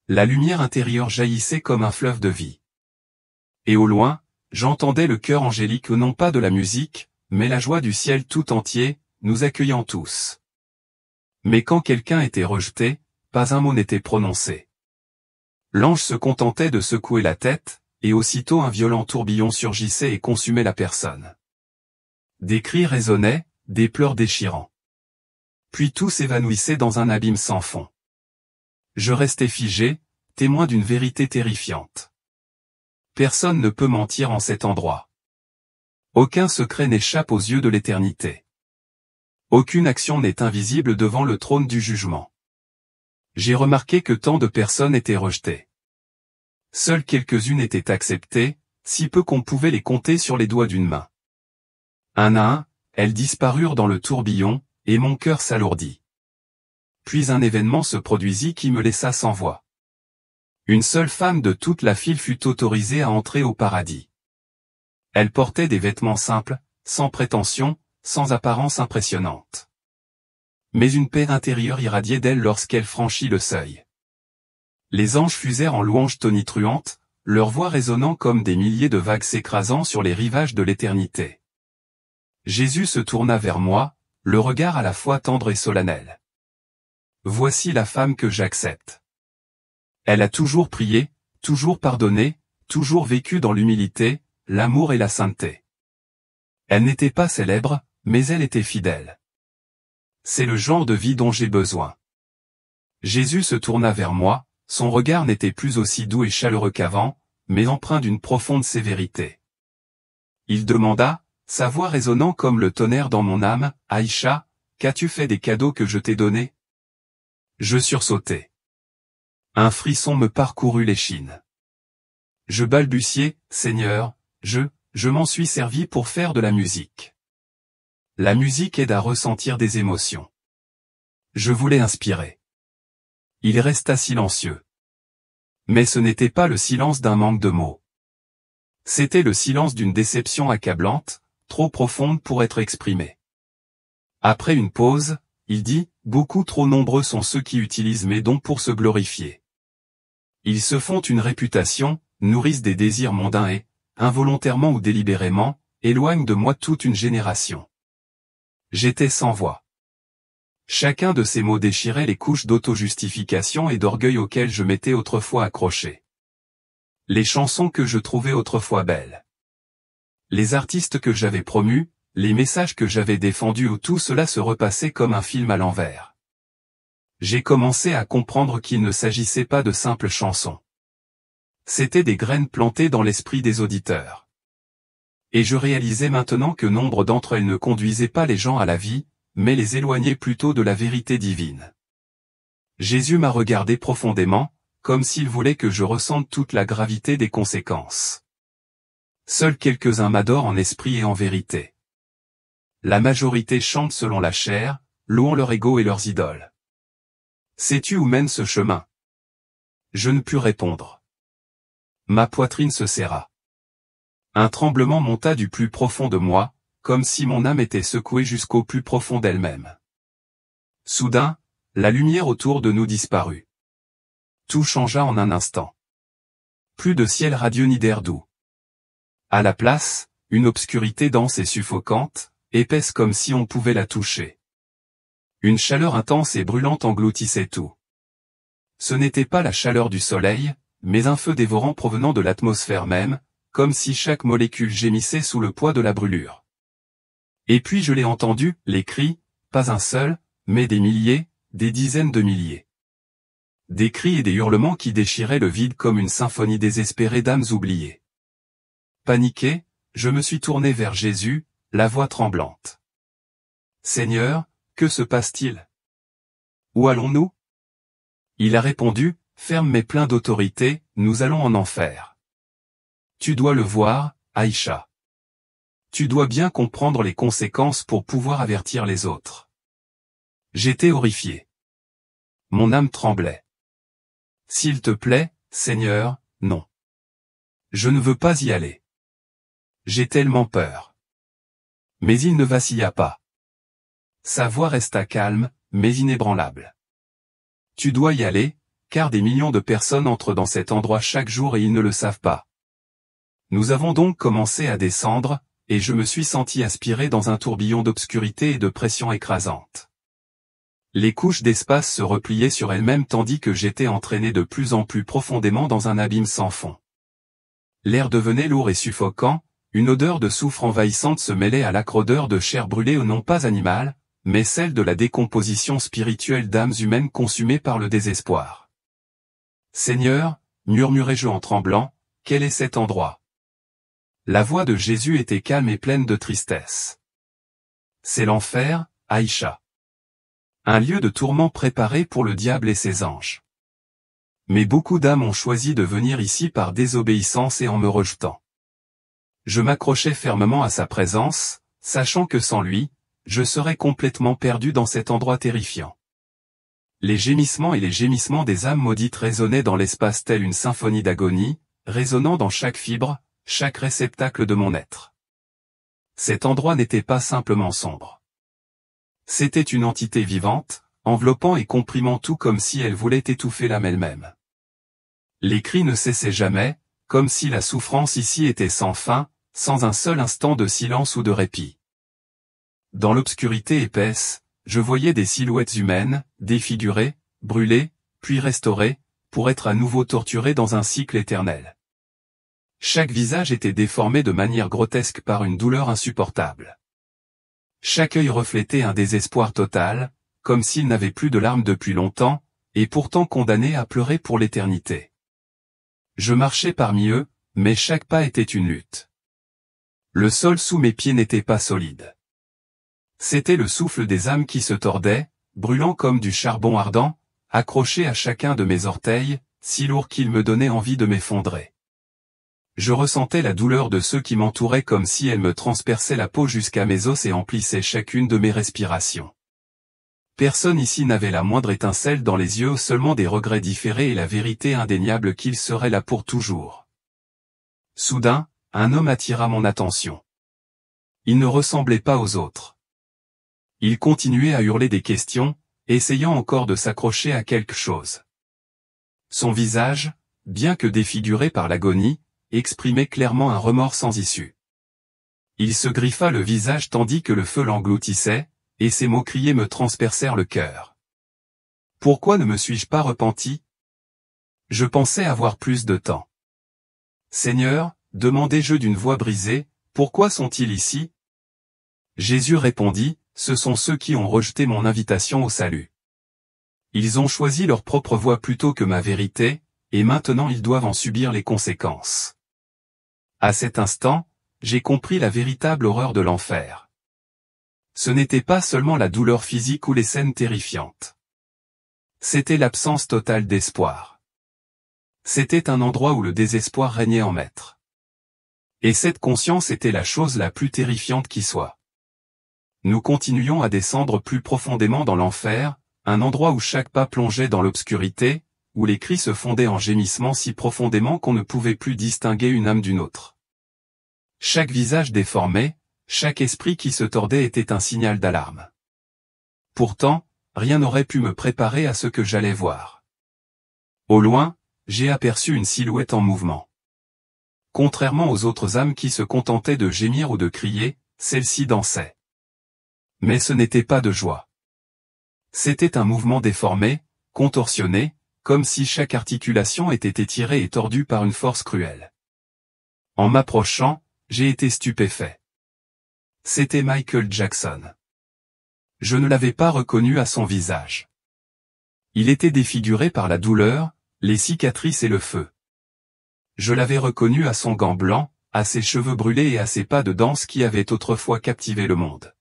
La lumière intérieure jaillissait comme un fleuve de vie. Et au loin, j'entendais le chœur angélique non pas de la musique, mais la joie du ciel tout entier, nous accueillant tous. Mais quand quelqu'un était rejeté, pas un mot n'était prononcé. L'ange se contentait de secouer la tête, et aussitôt un violent tourbillon surgissait et consumait la personne. Des cris résonnaient, des pleurs déchirants. Puis tout s'évanouissait dans un abîme sans fond. Je restais figé, témoin d'une vérité terrifiante. Personne ne peut mentir en cet endroit. Aucun secret n'échappe aux yeux de l'éternité. Aucune action n'est invisible devant le trône du jugement. J'ai remarqué que tant de personnes étaient rejetées. Seules quelques-unes étaient acceptées, si peu qu'on pouvait les compter sur les doigts d'une main. Un à un, elles disparurent dans le tourbillon, et mon cœur s'alourdit. Puis un événement se produisit qui me laissa sans voix. Une seule femme de toute la file fut autorisée à entrer au paradis. Elle portait des vêtements simples, sans prétention, sans apparence impressionnante. Mais une paix intérieure irradiait d'elle lorsqu'elle franchit le seuil. Les anges fusèrent en louanges tonitruantes, leur voix résonnant comme des milliers de vagues s'écrasant sur les rivages de l'éternité. Jésus se tourna vers moi, le regard à la fois tendre et solennel. Voici la femme que j'accepte. Elle a toujours prié, toujours pardonné, toujours vécu dans l'humilité, l'amour et la sainteté. Elle n'était pas célèbre, mais elle était fidèle. C'est le genre de vie dont j'ai besoin. Jésus se tourna vers moi, son regard n'était plus aussi doux et chaleureux qu'avant, mais empreint d'une profonde sévérité. Il demanda, sa voix résonnant comme le tonnerre dans mon âme, « Aïcha, qu'as-tu fait des cadeaux que je t'ai donnés ?» Je sursautai. Un frisson me parcourut l'échine. Je balbutiai, « Seigneur, je m'en suis servi pour faire de la musique. » La musique aide à ressentir des émotions. Je voulais inspirer. Il resta silencieux. Mais ce n'était pas le silence d'un manque de mots. C'était le silence d'une déception accablante, trop profonde pour être exprimée. Après une pause, il dit, « Beaucoup trop nombreux sont ceux qui utilisent mes dons pour se glorifier. Ils se font une réputation, nourrissent des désirs mondains et, involontairement ou délibérément, éloignent de moi toute une génération. » J'étais sans voix. Chacun de ces mots déchirait les couches d'auto-justification et d'orgueil auxquelles je m'étais autrefois accroché. Les chansons que je trouvais autrefois belles. Les artistes que j'avais promus, les messages que j'avais défendus où tout cela se repassait comme un film à l'envers. J'ai commencé à comprendre qu'il ne s'agissait pas de simples chansons. C'étaient des graines plantées dans l'esprit des auditeurs. Et je réalisais maintenant que nombre d'entre elles ne conduisaient pas les gens à la vie, mais les éloignaient plutôt de la vérité divine. Jésus m'a regardé profondément, comme s'il voulait que je ressente toute la gravité des conséquences. Seuls quelques-uns m'adorent en esprit et en vérité. La majorité chante selon la chair, louant leur ego et leurs idoles. Sais-tu où mène ce chemin? Je ne pus répondre. Ma poitrine se serra. Un tremblement monta du plus profond de moi, comme si mon âme était secouée jusqu'au plus profond d'elle-même. Soudain, la lumière autour de nous disparut. Tout changea en un instant. Plus de ciel radieux ni d'air doux. À la place, une obscurité dense et suffocante, épaisse comme si on pouvait la toucher. Une chaleur intense et brûlante engloutissait tout. Ce n'était pas la chaleur du soleil, mais un feu dévorant provenant de l'atmosphère même, comme si chaque molécule gémissait sous le poids de la brûlure. Et puis je l'ai entendu, les cris, pas un seul, mais des milliers, des dizaines de milliers. Des cris et des hurlements qui déchiraient le vide comme une symphonie désespérée d'âmes oubliées. Paniqué, je me suis tourné vers Jésus, la voix tremblante. « Seigneur, que se passe-t-il? Où allons-nous » Il a répondu, « Ferme mais plein d'autorité, nous allons en enfer. » Tu dois le voir, Aïcha. Tu dois bien comprendre les conséquences pour pouvoir avertir les autres. J'étais horrifié. Mon âme tremblait. S'il te plaît, Seigneur, non. Je ne veux pas y aller. J'ai tellement peur. Mais il ne vacilla pas. Sa voix resta calme, mais inébranlable. Tu dois y aller, car des millions de personnes entrent dans cet endroit chaque jour et ils ne le savent pas. Nous avons donc commencé à descendre, et je me suis senti aspirer dans un tourbillon d'obscurité et de pression écrasante. Les couches d'espace se repliaient sur elles-mêmes tandis que j'étais entraîné de plus en plus profondément dans un abîme sans fond. L'air devenait lourd et suffocant, une odeur de soufre envahissante se mêlait à l'âcre odeur de chair brûlée non pas animale, mais celle de la décomposition spirituelle d'âmes humaines consumées par le désespoir. Seigneur, murmurai-je en tremblant, quel est cet endroit? La voix de Jésus était calme et pleine de tristesse. C'est l'enfer, Aïcha. Un lieu de tourment préparé pour le diable et ses anges. Mais beaucoup d'âmes ont choisi de venir ici par désobéissance et en me rejetant. Je m'accrochais fermement à sa présence, sachant que sans lui, je serais complètement perdu dans cet endroit terrifiant. Les gémissements et les gémissements des âmes maudites résonnaient dans l'espace telle une symphonie d'agonie, résonnant dans chaque fibre, chaque réceptacle de mon être. Cet endroit n'était pas simplement sombre. C'était une entité vivante, enveloppant et comprimant tout comme si elle voulait étouffer l'âme elle-même. Les cris ne cessaient jamais, comme si la souffrance ici était sans fin, sans un seul instant de silence ou de répit. Dans l'obscurité épaisse, je voyais des silhouettes humaines, défigurées, brûlées, puis restaurées, pour être à nouveau torturées dans un cycle éternel. Chaque visage était déformé de manière grotesque par une douleur insupportable. Chaque œil reflétait un désespoir total, comme s'il n'avait plus de larmes depuis longtemps, et pourtant condamné à pleurer pour l'éternité. Je marchais parmi eux, mais chaque pas était une lutte. Le sol sous mes pieds n'était pas solide. C'était le souffle des âmes qui se tordait, brûlant comme du charbon ardent, accroché à chacun de mes orteils, si lourd qu'il me donnait envie de m'effondrer. Je ressentais la douleur de ceux qui m'entouraient comme si elle me transperçait la peau jusqu'à mes os et emplissait chacune de mes respirations. Personne ici n'avait la moindre étincelle dans les yeux, seulement des regrets différés et la vérité indéniable qu'il serait là pour toujours. Soudain, un homme attira mon attention. Il ne ressemblait pas aux autres. Il continuait à hurler des questions, essayant encore de s'accrocher à quelque chose. Son visage, bien que défiguré par l'agonie, exprimait clairement un remords sans issue. Il se griffa le visage tandis que le feu l'engloutissait, et ses mots criés me transpercèrent le cœur. Pourquoi ne me suis-je pas repenti? Je pensais avoir plus de temps. Seigneur, demandai-je d'une voix brisée, pourquoi sont-ils ici? Jésus répondit, ce sont ceux qui ont rejeté mon invitation au salut. Ils ont choisi leur propre voie plutôt que ma vérité, et maintenant ils doivent en subir les conséquences. À cet instant, j'ai compris la véritable horreur de l'enfer. Ce n'était pas seulement la douleur physique ou les scènes terrifiantes. C'était l'absence totale d'espoir. C'était un endroit où le désespoir régnait en maître. Et cette conscience était la chose la plus terrifiante qui soit. Nous continuions à descendre plus profondément dans l'enfer, un endroit où chaque pas plongeait dans l'obscurité, où les cris se fondaient en gémissements si profondément qu'on ne pouvait plus distinguer une âme d'une autre. Chaque visage déformé, chaque esprit qui se tordait était un signal d'alarme. Pourtant, rien n'aurait pu me préparer à ce que j'allais voir. Au loin, j'ai aperçu une silhouette en mouvement. Contrairement aux autres âmes qui se contentaient de gémir ou de crier, celle-ci dansait. Mais ce n'était pas de joie. C'était un mouvement déformé, contorsionné, comme si chaque articulation était étirée et tordue par une force cruelle. En m'approchant, j'ai été stupéfait. C'était Michael Jackson. Je ne l'avais pas reconnu à son visage. Il était défiguré par la douleur, les cicatrices et le feu. Je l'avais reconnu à son gant blanc, à ses cheveux brûlés et à ses pas de danse qui avaient autrefois captivé le monde.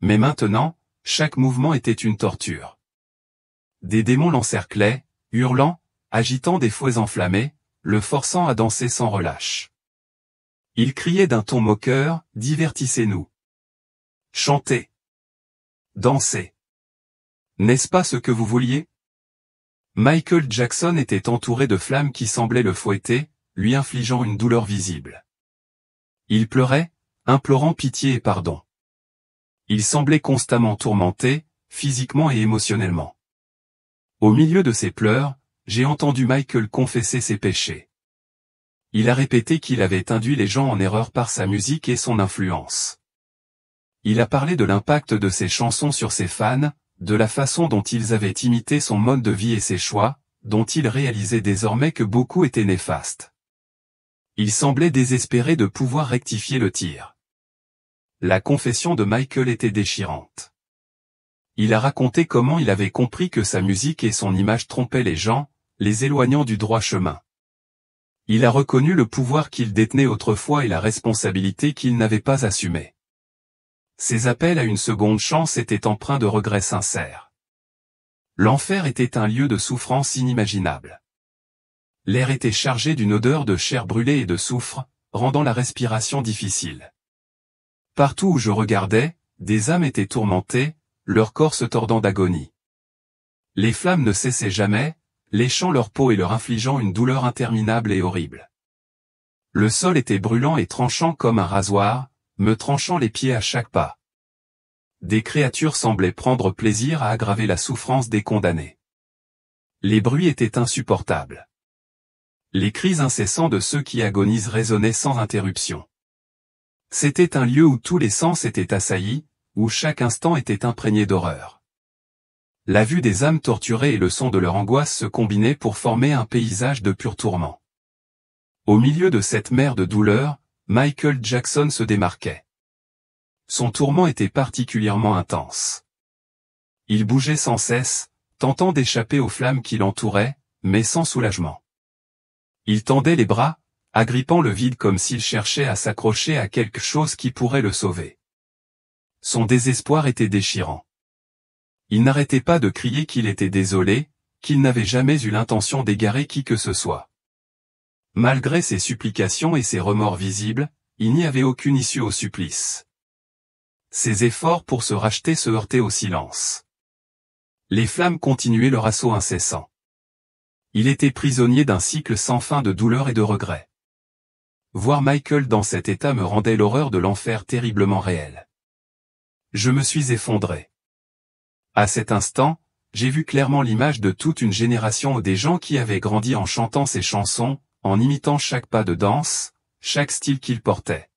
Mais maintenant, chaque mouvement était une torture. Des démons l'encerclaient, hurlant, agitant des fouets enflammés, le forçant à danser sans relâche. Il criait d'un ton moqueur, « Divertissez-nous. Chantez. Dansez. N'est-ce pas ce que vous vouliez ?» Michael Jackson était entouré de flammes qui semblaient le fouetter, lui infligeant une douleur visible. Il pleurait, implorant pitié et pardon. Il semblait constamment tourmenté, physiquement et émotionnellement. Au milieu de ses pleurs, j'ai entendu Michael confesser ses péchés. Il a répété qu'il avait induit les gens en erreur par sa musique et son influence. Il a parlé de l'impact de ses chansons sur ses fans, de la façon dont ils avaient imité son mode de vie et ses choix, dont il réalisait désormais que beaucoup étaient néfastes. Il semblait désespéré de pouvoir rectifier le tir. La confession de Michael était déchirante. Il a raconté comment il avait compris que sa musique et son image trompaient les gens, les éloignant du droit chemin. Il a reconnu le pouvoir qu'il détenait autrefois et la responsabilité qu'il n'avait pas assumée. Ses appels à une seconde chance étaient empreints de regrets sincères. L'enfer était un lieu de souffrance inimaginable. L'air était chargé d'une odeur de chair brûlée et de soufre, rendant la respiration difficile. Partout où je regardais, des âmes étaient tourmentées, leur corps se tordant d'agonie. Les flammes ne cessaient jamais, léchant leur peau et leur infligeant une douleur interminable et horrible. Le sol était brûlant et tranchant comme un rasoir, me tranchant les pieds à chaque pas. Des créatures semblaient prendre plaisir à aggraver la souffrance des condamnés. Les bruits étaient insupportables. Les cris incessants de ceux qui agonisent résonnaient sans interruption. C'était un lieu où tous les sens étaient assaillis, où chaque instant était imprégné d'horreur. La vue des âmes torturées et le son de leur angoisse se combinaient pour former un paysage de pur tourment. Au milieu de cette mer de douleur, Michael Jackson se démarquait. Son tourment était particulièrement intense. Il bougeait sans cesse, tentant d'échapper aux flammes qui l'entouraient, mais sans soulagement. Il tendait les bras, agrippant le vide comme s'il cherchait à s'accrocher à quelque chose qui pourrait le sauver. Son désespoir était déchirant. Il n'arrêtait pas de crier qu'il était désolé, qu'il n'avait jamais eu l'intention d'égarer qui que ce soit. Malgré ses supplications et ses remords visibles, il n'y avait aucune issue au supplice. Ses efforts pour se racheter se heurtaient au silence. Les flammes continuaient leur assaut incessant. Il était prisonnier d'un cycle sans fin de douleur et de regrets. Voir Michael dans cet état me rendait l'horreur de l'enfer terriblement réelle. Je me suis effondré. À cet instant, j'ai vu clairement l'image de toute une génération des gens qui avaient grandi en chantant ces chansons, en imitant chaque pas de danse, chaque style qu'il portait.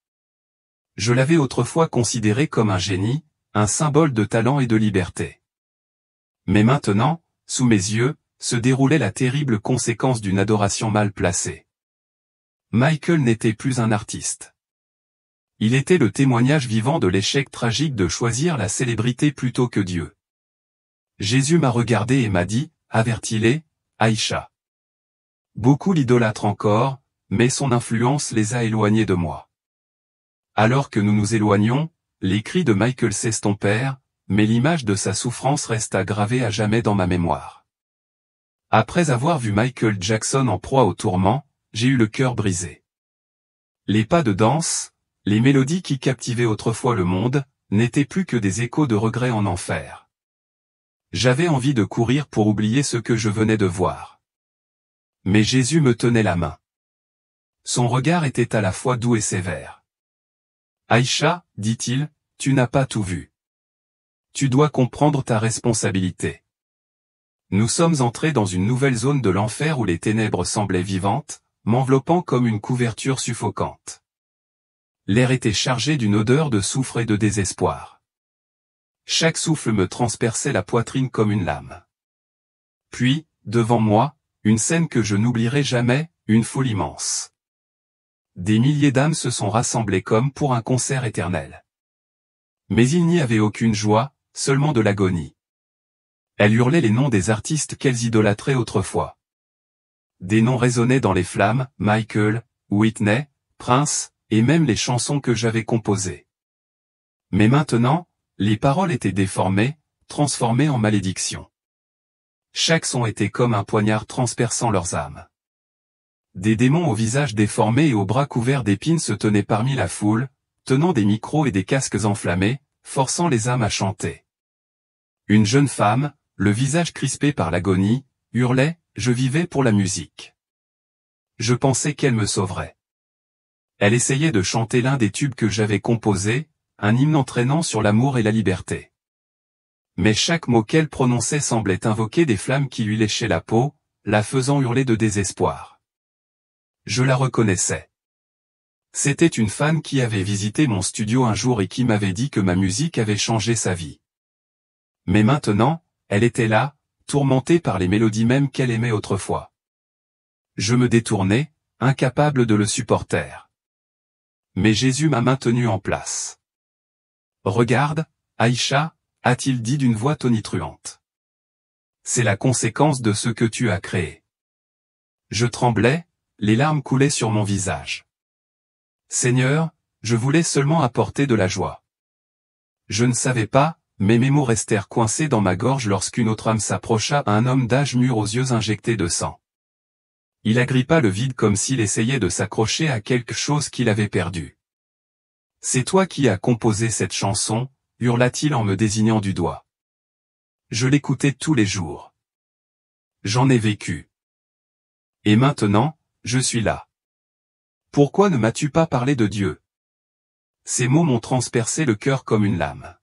Je l'avais autrefois considéré comme un génie, un symbole de talent et de liberté. Mais maintenant, sous mes yeux, se déroulait la terrible conséquence d'une adoration mal placée. Michael n'était plus un artiste. Il était le témoignage vivant de l'échec tragique de choisir la célébrité plutôt que Dieu. Jésus m'a regardé et m'a dit, avertis-les, Aïcha. Beaucoup l'idolâtrent encore, mais son influence les a éloignés de moi. Alors que nous nous éloignons, les cris de Michael s'estompèrent, mais l'image de sa souffrance resta gravée à jamais dans ma mémoire. Après avoir vu Michael Jackson en proie au tourment, j'ai eu le cœur brisé. Les pas de danse, les mélodies qui captivaient autrefois le monde, n'étaient plus que des échos de regrets en enfer. J'avais envie de courir pour oublier ce que je venais de voir. Mais Jésus me tenait la main. Son regard était à la fois doux et sévère. Aïcha, dit-il, tu n'as pas tout vu. Tu dois comprendre ta responsabilité. Nous sommes entrés dans une nouvelle zone de l'enfer où les ténèbres semblaient vivantes, m'enveloppant comme une couverture suffocante. L'air était chargé d'une odeur de soufre et de désespoir. Chaque souffle me transperçait la poitrine comme une lame. Puis, devant moi, une scène que je n'oublierai jamais, une foule immense. Des milliers d'âmes se sont rassemblées comme pour un concert éternel. Mais il n'y avait aucune joie, seulement de l'agonie. Elles hurlaient les noms des artistes qu'elles idolâtraient autrefois. Des noms résonnaient dans les flammes, Michael, Whitney, Prince, et même les chansons que j'avais composées. Mais maintenant, les paroles étaient déformées, transformées en malédictions. Chaque son était comme un poignard transperçant leurs âmes. Des démons au visage déformé et aux bras couverts d'épines se tenaient parmi la foule, tenant des micros et des casques enflammés, forçant les âmes à chanter. Une jeune femme, le visage crispé par l'agonie, hurlait « Je vivais pour la musique ». Je pensais qu'elle me sauverait. Elle essayait de chanter l'un des tubes que j'avais composés, un hymne entraînant sur l'amour et la liberté. Mais chaque mot qu'elle prononçait semblait invoquer des flammes qui lui léchaient la peau, la faisant hurler de désespoir. Je la reconnaissais. C'était une fan qui avait visité mon studio un jour et qui m'avait dit que ma musique avait changé sa vie. Mais maintenant, elle était là, tourmentée par les mélodies mêmes qu'elle aimait autrefois. Je me détournais, incapable de le supporter. Mais Jésus m'a maintenu en place. Regarde, Aïcha, a-t-il dit d'une voix tonitruante. C'est la conséquence de ce que tu as créé. Je tremblais, les larmes coulaient sur mon visage. Seigneur, je voulais seulement apporter de la joie. Je ne savais pas, mais mes mots restèrent coincés dans ma gorge lorsqu'une autre âme s'approcha à un homme d'âge mûr aux yeux injectés de sang. Il agrippa le vide comme s'il essayait de s'accrocher à quelque chose qu'il avait perdu. C'est toi qui as composé cette chanson, hurla-t-il en me désignant du doigt. Je l'écoutais tous les jours. J'en ai vécu. Et maintenant, je suis là. Pourquoi ne m'as-tu pas parlé de Dieu? Ces mots m'ont transpercé le cœur comme une lame.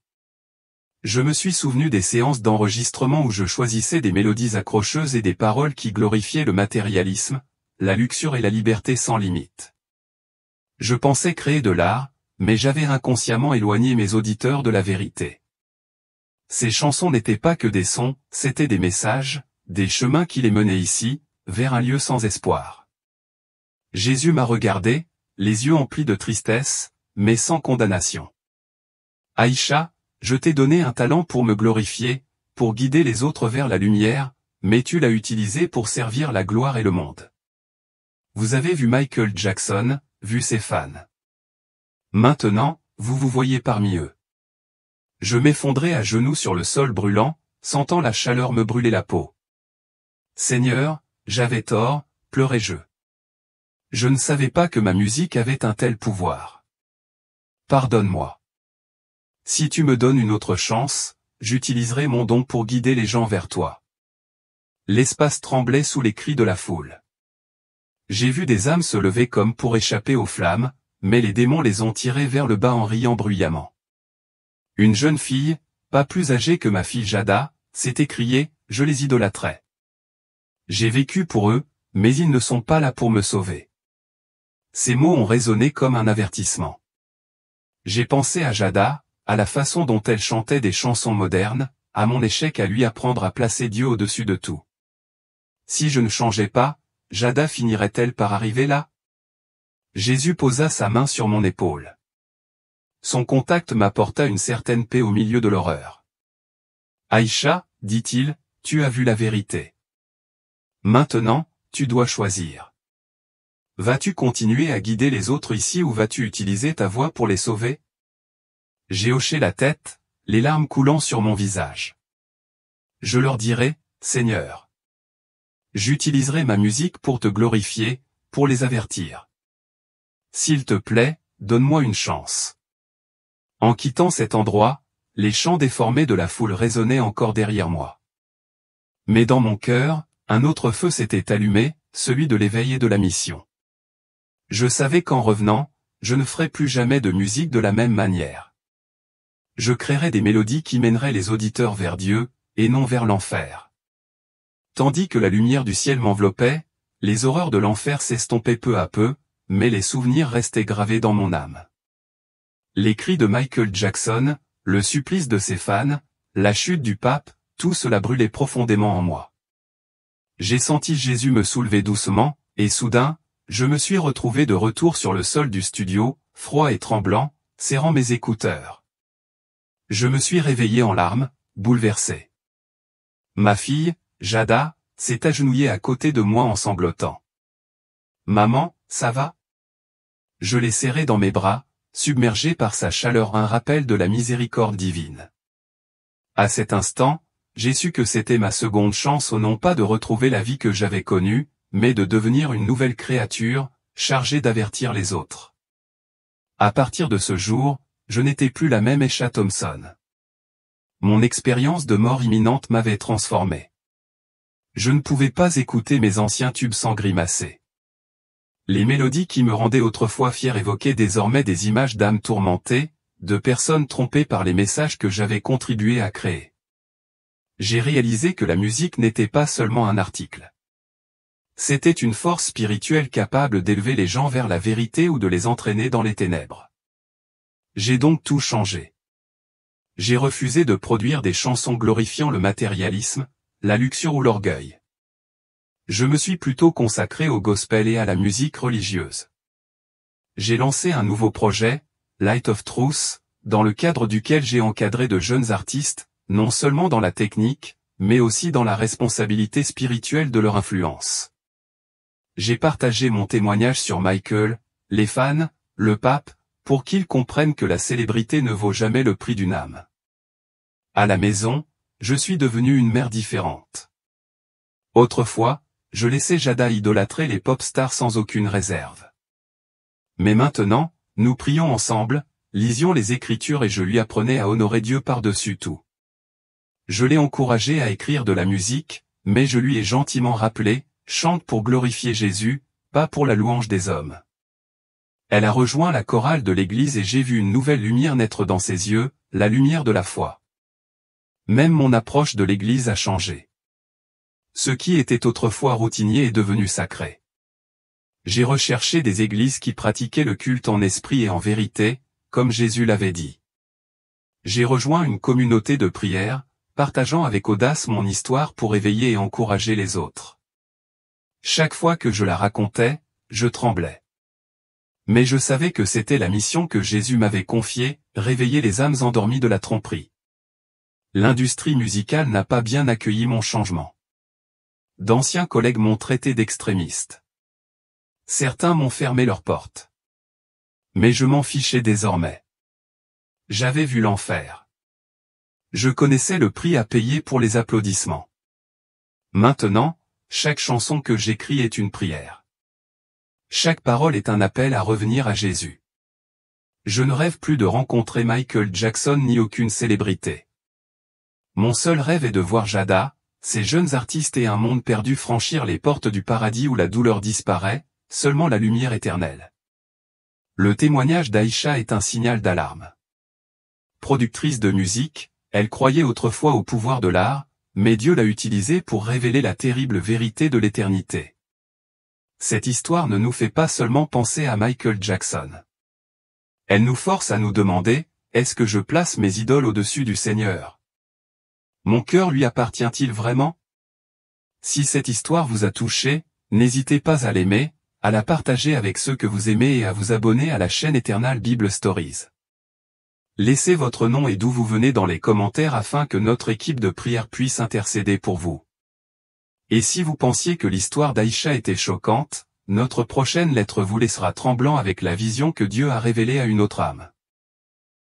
Je me suis souvenu des séances d'enregistrement où je choisissais des mélodies accrocheuses et des paroles qui glorifiaient le matérialisme, la luxure et la liberté sans limite. Je pensais créer de l'art, mais j'avais inconsciemment éloigné mes auditeurs de la vérité. Ces chansons n'étaient pas que des sons, c'étaient des messages, des chemins qui les menaient ici, vers un lieu sans espoir. Jésus m'a regardé, les yeux emplis de tristesse, mais sans condamnation. Aïcha, je t'ai donné un talent pour me glorifier, pour guider les autres vers la lumière, mais tu l'as utilisé pour servir la gloire et le monde. Vous avez vu Michael Jackson, vu ses fans. Maintenant, vous vous voyez parmi eux. Je m'effondrais à genoux sur le sol brûlant, sentant la chaleur me brûler la peau. Seigneur, j'avais tort, pleurais-je. Je ne savais pas que ma musique avait un tel pouvoir. Pardonne-moi. Si tu me donnes une autre chance, j'utiliserai mon don pour guider les gens vers toi. L'espace tremblait sous les cris de la foule. J'ai vu des âmes se lever comme pour échapper aux flammes, mais les démons les ont tirées vers le bas en riant bruyamment. Une jeune fille, pas plus âgée que ma fille Jada, s'est écriée, je les idolâtrais. J'ai vécu pour eux, mais ils ne sont pas là pour me sauver. Ces mots ont résonné comme un avertissement. J'ai pensé à Jada, à la façon dont elle chantait des chansons modernes, à mon échec à lui apprendre à placer Dieu au-dessus de tout. Si je ne changeais pas, Jada finirait-elle par arriver là? Jésus posa sa main sur mon épaule. Son contact m'apporta une certaine paix au milieu de l'horreur. Aïcha, dit-il, tu as vu la vérité. Maintenant, tu dois choisir. Vas-tu continuer à guider les autres ici ou vas-tu utiliser ta voix pour les sauver? J'ai hoché la tête, les larmes coulant sur mon visage. Je leur dirai, Seigneur. J'utiliserai ma musique pour te glorifier, pour les avertir. S'il te plaît, donne-moi une chance. En quittant cet endroit, les chants déformés de la foule résonnaient encore derrière moi. Mais dans mon cœur, un autre feu s'était allumé, celui de l'éveil et de la mission. Je savais qu'en revenant, je ne ferais plus jamais de musique de la même manière. Je créerais des mélodies qui mèneraient les auditeurs vers Dieu, et non vers l'enfer. Tandis que la lumière du ciel m'enveloppait, les horreurs de l'enfer s'estompaient peu à peu, mais les souvenirs restaient gravés dans mon âme. Les cris de Michael Jackson, le supplice de ses fans, la chute du pape, tout cela brûlait profondément en moi. J'ai senti Jésus me soulever doucement, et soudain, je me suis retrouvé de retour sur le sol du studio, froid et tremblant, serrant mes écouteurs. Je me suis réveillé en larmes, bouleversé. Ma fille, Jada, s'est agenouillée à côté de moi en sanglotant. Maman, ça va? Je l'ai serrée dans mes bras, submergé par sa chaleur, un rappel de la miséricorde divine. À cet instant, j'ai su que c'était ma seconde chance, non pas de retrouver la vie que j'avais connue, mais de devenir une nouvelle créature, chargée d'avertir les autres. À partir de ce jour, je n'étais plus la même Aïcha Thompson. Mon expérience de mort imminente m'avait transformé. Je ne pouvais pas écouter mes anciens tubes sans grimacer. Les mélodies qui me rendaient autrefois fier évoquaient désormais des images d'âmes tourmentées, de personnes trompées par les messages que j'avais contribué à créer. J'ai réalisé que la musique n'était pas seulement un article. C'était une force spirituelle capable d'élever les gens vers la vérité ou de les entraîner dans les ténèbres. J'ai donc tout changé. J'ai refusé de produire des chansons glorifiant le matérialisme, la luxure ou l'orgueil. Je me suis plutôt consacré au gospel et à la musique religieuse. J'ai lancé un nouveau projet, Light of Truth, dans le cadre duquel j'ai encadré de jeunes artistes, non seulement dans la technique, mais aussi dans la responsabilité spirituelle de leur influence. J'ai partagé mon témoignage sur Michael, les fans, le pape, pour qu'ils comprennent que la célébrité ne vaut jamais le prix d'une âme. À la maison, je suis devenu une mère différente. Autrefois, je laissais Jada idolâtrer les pop stars sans aucune réserve. Mais maintenant, nous prions ensemble, lisions les Écritures et je lui apprenais à honorer Dieu par-dessus tout. Je l'ai encouragé à écrire de la musique, mais je lui ai gentiment rappelé, chante pour glorifier Jésus, pas pour la louange des hommes. Elle a rejoint la chorale de l'église et j'ai vu une nouvelle lumière naître dans ses yeux, la lumière de la foi. Même mon approche de l'église a changé. Ce qui était autrefois routinier est devenu sacré. J'ai recherché des églises qui pratiquaient le culte en esprit et en vérité, comme Jésus l'avait dit. J'ai rejoint une communauté de prière, partageant avec audace mon histoire pour éveiller et encourager les autres. Chaque fois que je la racontais, je tremblais. Mais je savais que c'était la mission que Jésus m'avait confiée, réveiller les âmes endormies de la tromperie. L'industrie musicale n'a pas bien accueilli mon changement. D'anciens collègues m'ont traité d'extrémiste. Certains m'ont fermé leurs portes. Mais je m'en fichais désormais. J'avais vu l'enfer. Je connaissais le prix à payer pour les applaudissements. Maintenant, chaque chanson que j'écris est une prière. Chaque parole est un appel à revenir à Jésus. Je ne rêve plus de rencontrer Michael Jackson ni aucune célébrité. Mon seul rêve est de voir Jada, ces jeunes artistes et un monde perdu franchir les portes du paradis où la douleur disparaît, seulement la lumière éternelle. Le témoignage d'Aïcha est un signal d'alarme. Productrice de musique, elle croyait autrefois au pouvoir de l'art, mais Dieu l'a utilisé pour révéler la terrible vérité de l'éternité. Cette histoire ne nous fait pas seulement penser à Michael Jackson. Elle nous force à nous demander, est-ce que je place mes idoles au-dessus du Seigneur? Mon cœur lui appartient-il vraiment? Si cette histoire vous a touché, n'hésitez pas à l'aimer, à la partager avec ceux que vous aimez et à vous abonner à la chaîne Eternal Bible Stories. Laissez votre nom et d'où vous venez dans les commentaires afin que notre équipe de prière puisse intercéder pour vous. Et si vous pensiez que l'histoire d'Aïcha était choquante, notre prochaine lettre vous laissera tremblant avec la vision que Dieu a révélée à une autre âme.